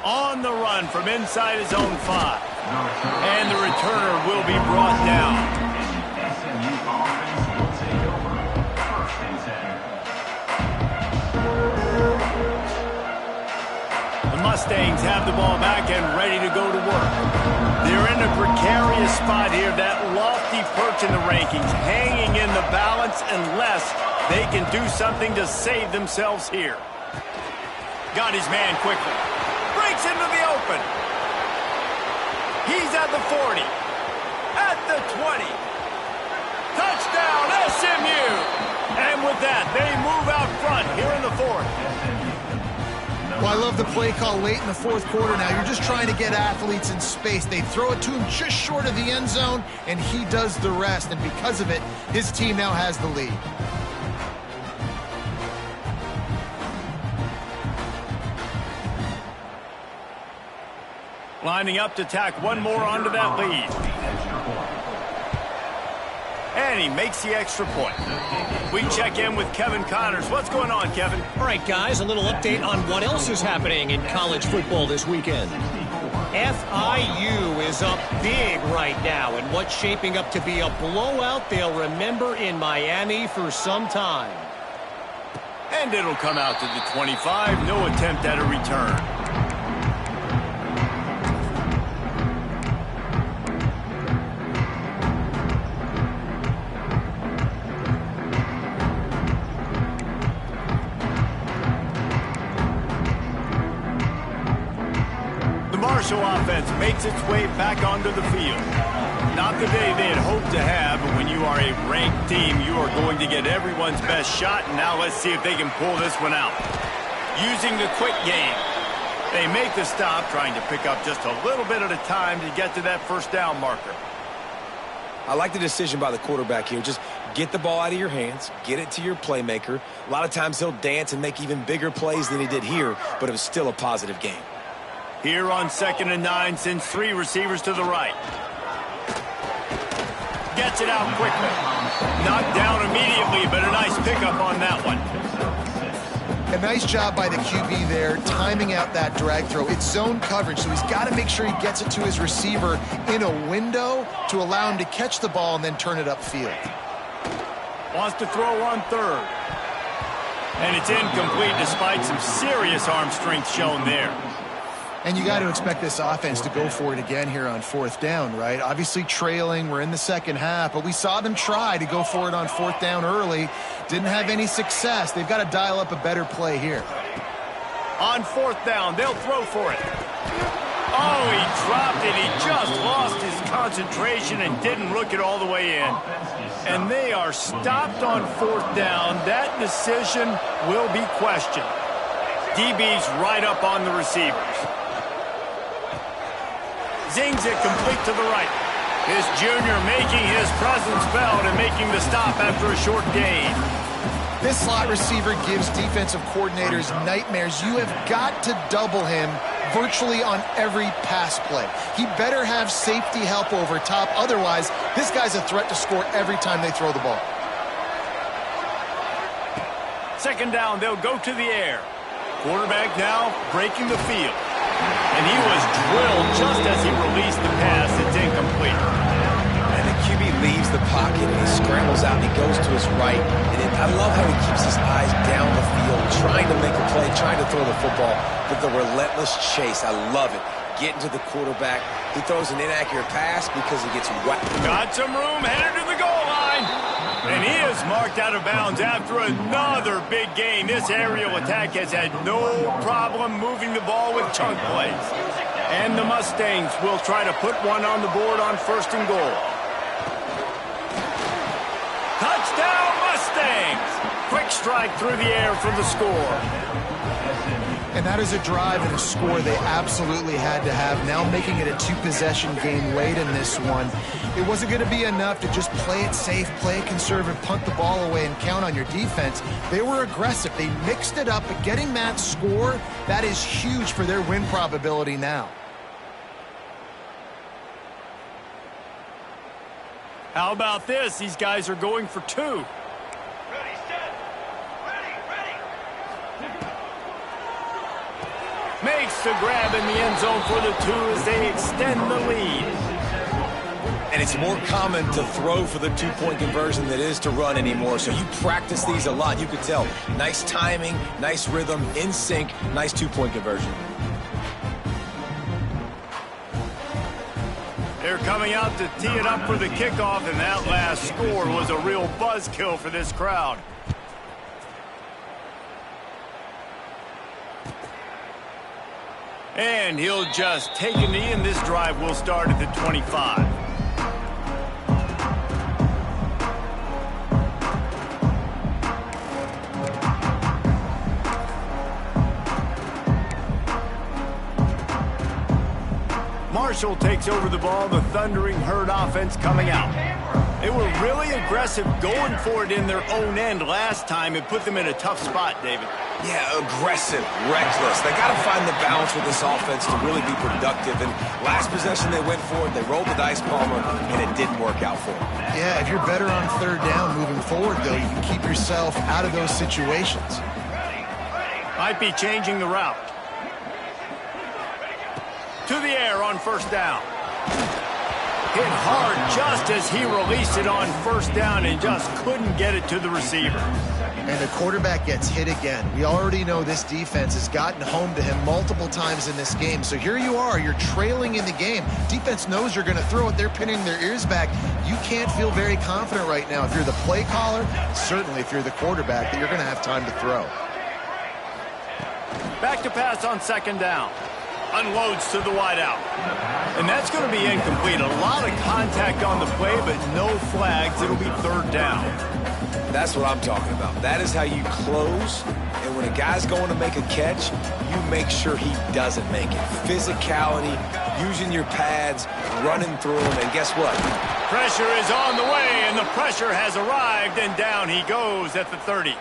On the run from inside his own 5. And the returner will be brought down. SMU offense will take over. 1st and 10. Mustangs have the ball back and ready to go to work. They're in a precarious spot here, that lofty perch in the rankings, hanging in the balance unless they can do something to save themselves here. Got his man quickly. Breaks into the open. He's at the 40. At the 20. Touchdown, SMU! And with that, they move out front here in the fourth. Well, I love the play call late in the fourth quarter now. You're just trying to get athletes in space. They throw it to him just short of the end zone, and he does the rest. And because of it, his team now has the lead. Lining up to tack one more onto that lead. And he makes the extra point. We check in with Kevin Connors. What's going on, Kevin? All right, guys, a little update on what else is happening in college football this weekend. FIU is up big right now in what's shaping up to be a blowout they'll remember in Miami for some time. And it'll come out to the 25. No attempt at a return. Marshall offense makes its way back onto the field. Not the day they had hoped to have, but when you are a ranked team, you are going to get everyone's best shot, and now let's see if they can pull this one out. Using the quick game. They make the stop, trying to pick up just a little bit at a time to get to that first down marker. I like the decision by the quarterback here. Just get the ball out of your hands, get it to your playmaker. A lot of times he'll dance and make even bigger plays than he did here, but it was still a positive game. Here on 2nd and 9, sends three receivers to the right. Gets it out quickly. Knocked down immediately, but a nice pickup on that one. A nice job by the QB there, timing out that drag throw. It's zone coverage, so he's got to make sure he gets it to his receiver in a window to allow him to catch the ball and then turn it upfield. Wants to throw on third. And it's incomplete despite some serious arm strength shown there. And you got to expect this offense to go for it again here on fourth down, right? Obviously trailing, we're in the second half, but we saw them try to go for it on fourth down early. Didn't have any success. They've got to dial up a better play here. On fourth down, they'll throw for it. Oh, he dropped it. He just lost his concentration and didn't look it all the way in. And they are stopped on fourth down. That decision will be questioned. DB's right up on the receivers. Zings it complete to the right. This junior making his presence felt and making the stop after a short gain. This slot receiver gives defensive coordinators nightmares. You have got to double him virtually on every pass play. He better have safety help over top. Otherwise, this guy's a threat to score every time they throw the ball. Second down, they'll go to the air. Quarterback now breaking the field. And he was drilled just as he released the pass. It's incomplete. And the QB leaves the pocket, and he scrambles out, and he goes to his right. And I love how he keeps his eyes down the field, trying to make a play, trying to throw the football, but the relentless chase. I love it. Getting to the quarterback. He throws an inaccurate pass because he gets whacked. Got some room, headed to the goal line. And he is marked out of bounds after another big gain. This aerial attack has had no problem moving the ball with chunk plays. And the Mustangs will try to put one on the board on first and goal. Touchdown, Mustangs! Quick strike through the air for the score. And that is a drive and a score they absolutely had to have. Now making it a two-possession game late in this one. It wasn't going to be enough to just play it safe, play it conservative, punt the ball away, and count on your defense. They were aggressive. They mixed it up, but getting that score, that is huge for their win probability now. How about this? These guys are going for two. Ready, set. Ready. Makes the grab in the end zone for the two as they extend the lead. And it's more common to throw for the two-point conversion than it is to run anymore. So you practice these a lot. You could tell. Nice timing, nice rhythm, in sync, nice two-point conversion. They're coming out to tee it up for the kickoff, and that last score was a real buzzkill for this crowd. And he'll just take a knee, and this drive will start at the 25. Marshall takes over the ball, the Thundering Herd offense coming out. They were really aggressive going for it in their own end last time. It put them in a tough spot, David. Yeah, aggressive, reckless. They got to find the balance with this offense to really be productive. And last possession they went for it, they rolled the dice, Palmer, and it didn't work out for them. Yeah, if you're better on third down moving forward, though, you can keep yourself out of those situations. Might be changing the route. To the air on first down. Hit hard just as he released it on first down and just couldn't get it to the receiver. And the quarterback gets hit again. We already know this defense has gotten home to him multiple times in this game. So here you are, you're trailing in the game. Defense knows you're going to throw it. They're pinning their ears back. You can't feel very confident right now if you're the play caller, certainly if you're the quarterback, that you're going to have time to throw. Back to pass on second down. Unloads to the wideout. And that's going to be incomplete. A lot of contact on the play, but no flags. It'll be third down. That's what I'm talking about. That is how you close. And when a guy's going to make a catch, you make sure he doesn't make it. Physicality, using your pads, running through them, and guess what? Pressure is on the way, and the pressure has arrived, and down he goes at the 30.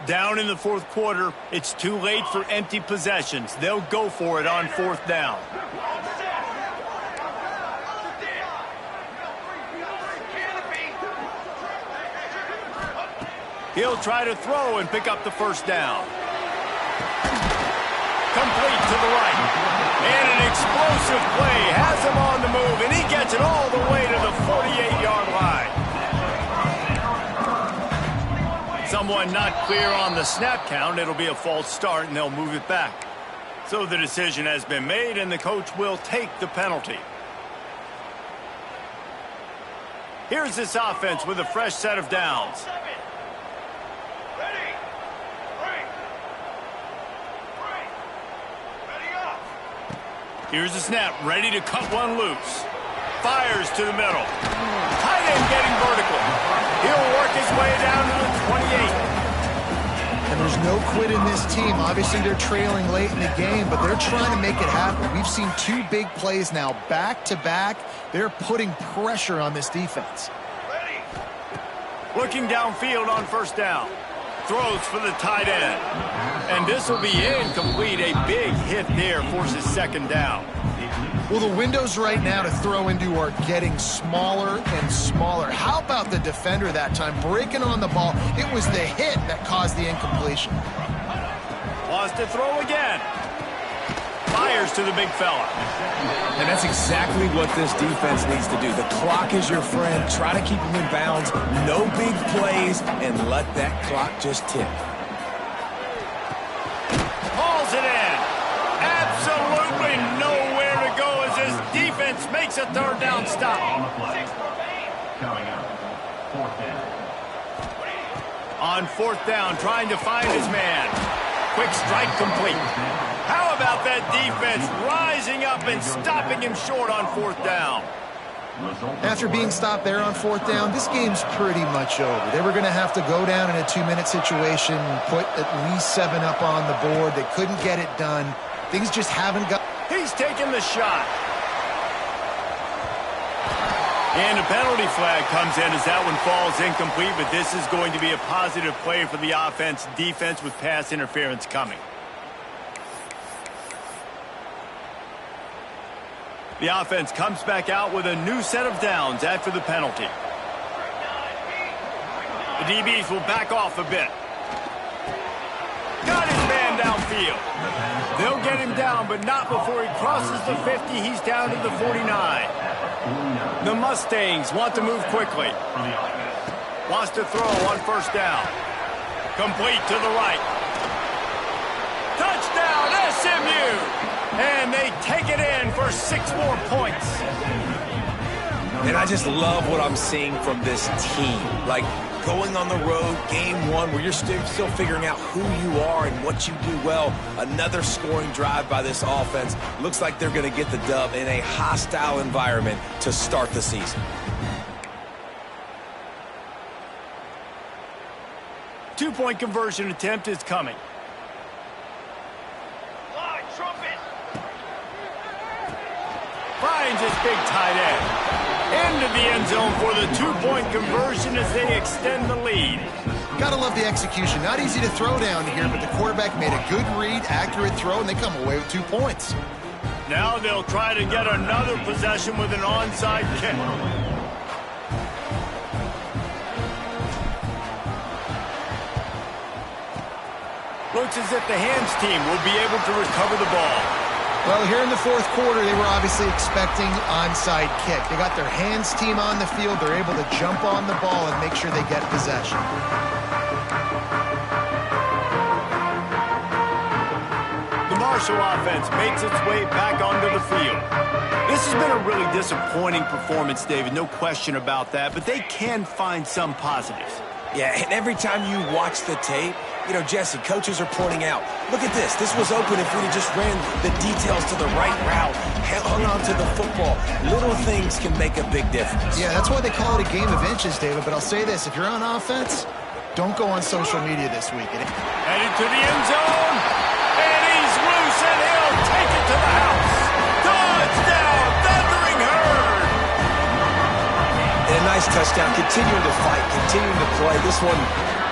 Down in the fourth quarter, it's too late for empty possessions. They'll go for it on fourth down. He'll try to throw and pick up the first down. Complete to the right. And an explosive play has him on the move, and he gets it all the way to the 48-yard line. Someone not clear on the snap count. It'll be a false start, and they'll move it back. So the decision has been made, and the coach will take the penalty. Here's this offense with a fresh set of downs. Here's the snap, ready to cut one loose. Fires to the middle. Tight end getting vertical. He'll work his way down to the 28. And there's no quit in this team. Obviously, they're trailing late in the game, but they're trying to make it happen. We've seen two big plays now, back-to-back. They're putting pressure on this defense. Looking downfield on first down. Throws for the tight end. And this will be incomplete. A big hit there forces second down. Well, the windows right now to throw into are getting smaller and smaller. How about the defender that time breaking on the ball? It was the hit that caused the incompletion. Wants to throw again. Fires to the big fella. And that's exactly what this defense needs to do. The clock is your friend. Try to keep them in bounds. No big plays, and let that clock just tick. Hauls it in. Absolutely nowhere to go as this defense makes a third down stop. Coming up, fourth down. On fourth down, trying to find his man. Quick strike complete. How about that defense rising up and stopping him short on fourth down? After being stopped there on fourth down, this game's pretty much over. They were going to have to go down in a 2-minute situation, put at least 7 up on the board. They couldn't get it done. Things just haven't got... He's taking the shot. And a penalty flag comes in as that one falls incomplete, but this is going to be a positive play for the offense. Defense with pass interference coming. The offense comes back out with a new set of downs after the penalty. The DBs will back off a bit. Got his man downfield. They'll get him down, but not before he crosses the 50. He's down to the 49. The Mustangs want to move quickly. Wants to throw on first down. Complete to the right. Touchdown, SMU! And they take it in for 6 more points. And I just love what I'm seeing from this team. Like, going on the road, game 1, where you're still figuring out who you are and what you do well. Another scoring drive by this offense. Looks like they're going to get the dub in a hostile environment to start the season. Two-point conversion attempt is coming. Line, trumpet. Finds his big tight end. Into the end zone for the 2-point conversion as they extend the lead. Gotta love the execution. Not easy to throw down here, but the quarterback made a good read, accurate throw, and they come away with 2 points. Now they'll try to get another possession with an onside kick. Looks as if the hands team will be able to recover the ball. Well, here in the 4th quarter, they were obviously expecting onside kick. They got their hands team on the field. They're able to jump on the ball and make sure they get possession. The Marshall offense makes its way back onto the field. This has been a really disappointing performance, David. No question about that, but they can find some positives. Yeah, and every time you watch the tape, you know, Jesse, coaches are pointing out, look at this. This was open if we'd have just ran the details to the right route, hung on to the football. Little things can make a big difference. Yeah, that's why they call it a game of inches, David. But I'll say this, if you're on offense, don't go on social media this week. Headed to the end zone, and he's loose, and he'll take it to the house. Touchdown, Thundering Herd! And a nice touchdown, continuing to fight, continuing to play. This one,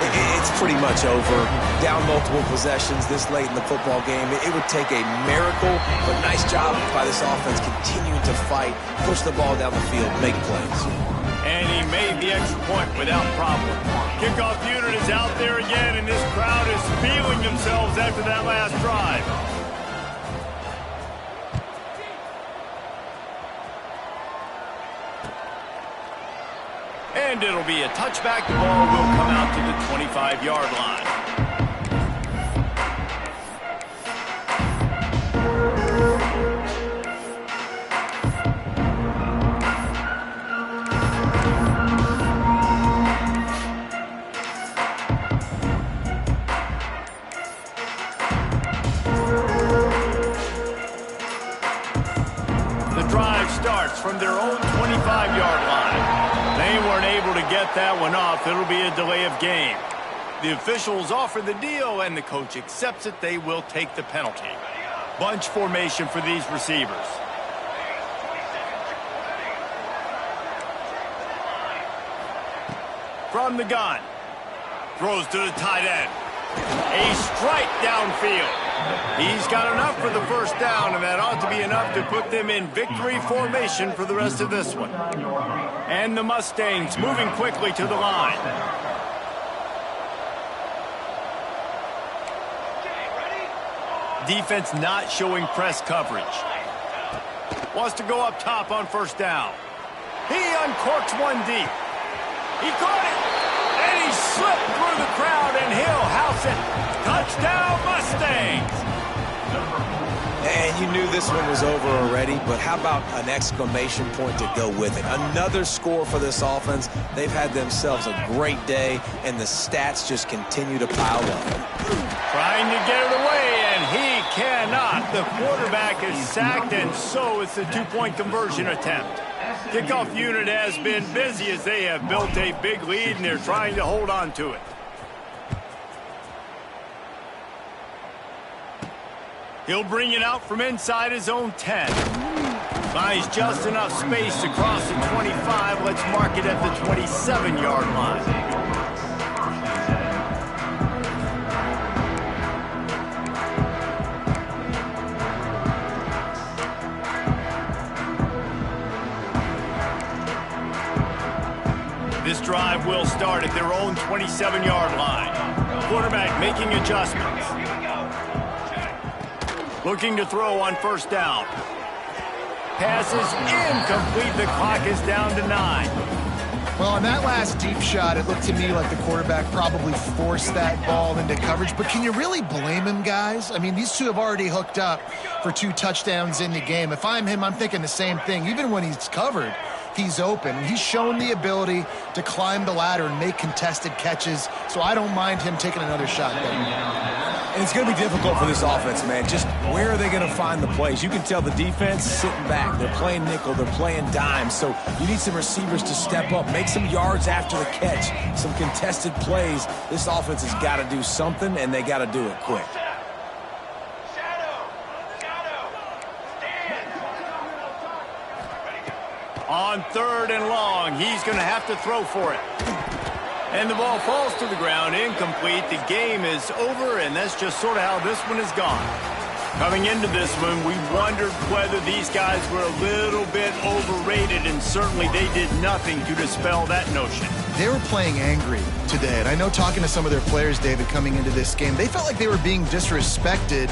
it's pretty much over. Down multiple possessions this late in the football game. It would take a miracle, but nice job by this offense continuing to fight, push the ball down the field, make plays. And he made the extra point without problem. Kickoff unit is out there again, and this crowd is feeling themselves after that last drive. And it'll be a touchback. The ball will come out to the 25-yard line. The drive starts from their own 25-yard line. They weren't able to get that one off. It'll be a delay of game. The officials offer the deal, and the coach accepts it. They will take the penalty. Bunch formation for these receivers. From the gun. Throws to the tight end. A strike downfield. He's got enough for the first down, and that ought to be enough to put them in victory formation for the rest of this one. And the Mustangs moving quickly to the line. Defense not showing press coverage. Wants to go up top on first down. He uncorks one deep. He caught it, and he slipped through the crowd, and he'll house it. Touchdown, Mustangs! And you knew this one was over already, but how about an exclamation point to go with it? Another score for this offense. They've had themselves a great day, and the stats just continue to pile up. Trying to get it away, and he cannot. The quarterback is sacked, and so is the two-point conversion attempt. Kickoff unit has been busy as they have built a big lead, and they're trying to hold on to it. He'll bring it out from inside his own 10. Finds just enough space to cross the 25. Let's mark it at the 27-yard line. This drive will start at their own 27-yard line. Quarterback making adjustments. Looking to throw on first down. Pass is incomplete. The clock is down to 9. Well, on that last deep shot, it looked to me like the quarterback probably forced that ball into coverage. But can you really blame him, guys? I mean, these two have already hooked up for 2 touchdowns in the game. If I'm him, I'm thinking the same thing. Even when he's covered, he's open. He's shown the ability to climb the ladder and make contested catches, so I don't mind him taking another shot there. And it's going to be difficult for this offense, man. Just where are they going to find the plays? You can tell the defense sitting back. They're playing nickel. They're playing dime. So you need some receivers to step up, make some yards after the catch, some contested plays. This offense has got to do something, and they got to do it quick. On 3rd and long, he's going to have to throw for it. And the ball falls to the ground, incomplete. The game is over, and that's just sort of how this one has gone. Coming into this one, we wondered whether these guys were a little bit overrated, and certainly they did nothing to dispel that notion. They were playing angry today, and I know talking to some of their players, David, coming into this game, they felt like they were being disrespected.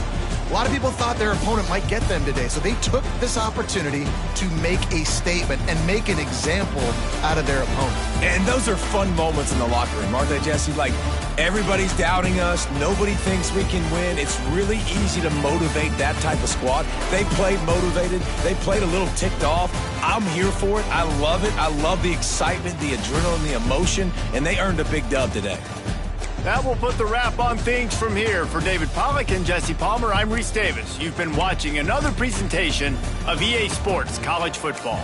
A lot of people thought their opponent might get them today, so they took this opportunity to make a statement and make an example out of their opponent. And those are fun moments in the locker room, aren't they, Jesse? Like, everybody's doubting us. Nobody thinks we can win. It's really easy to motivate that type of squad. They played motivated. They played a little ticked off. I'm here for it. I love it. I love the excitement, the adrenaline, the emotion, and they earned a big dub today. That will put the wrap on things from here. For David Pollack and Jesse Palmer, I'm Reese Davis. You've been watching another presentation of EA Sports College Football.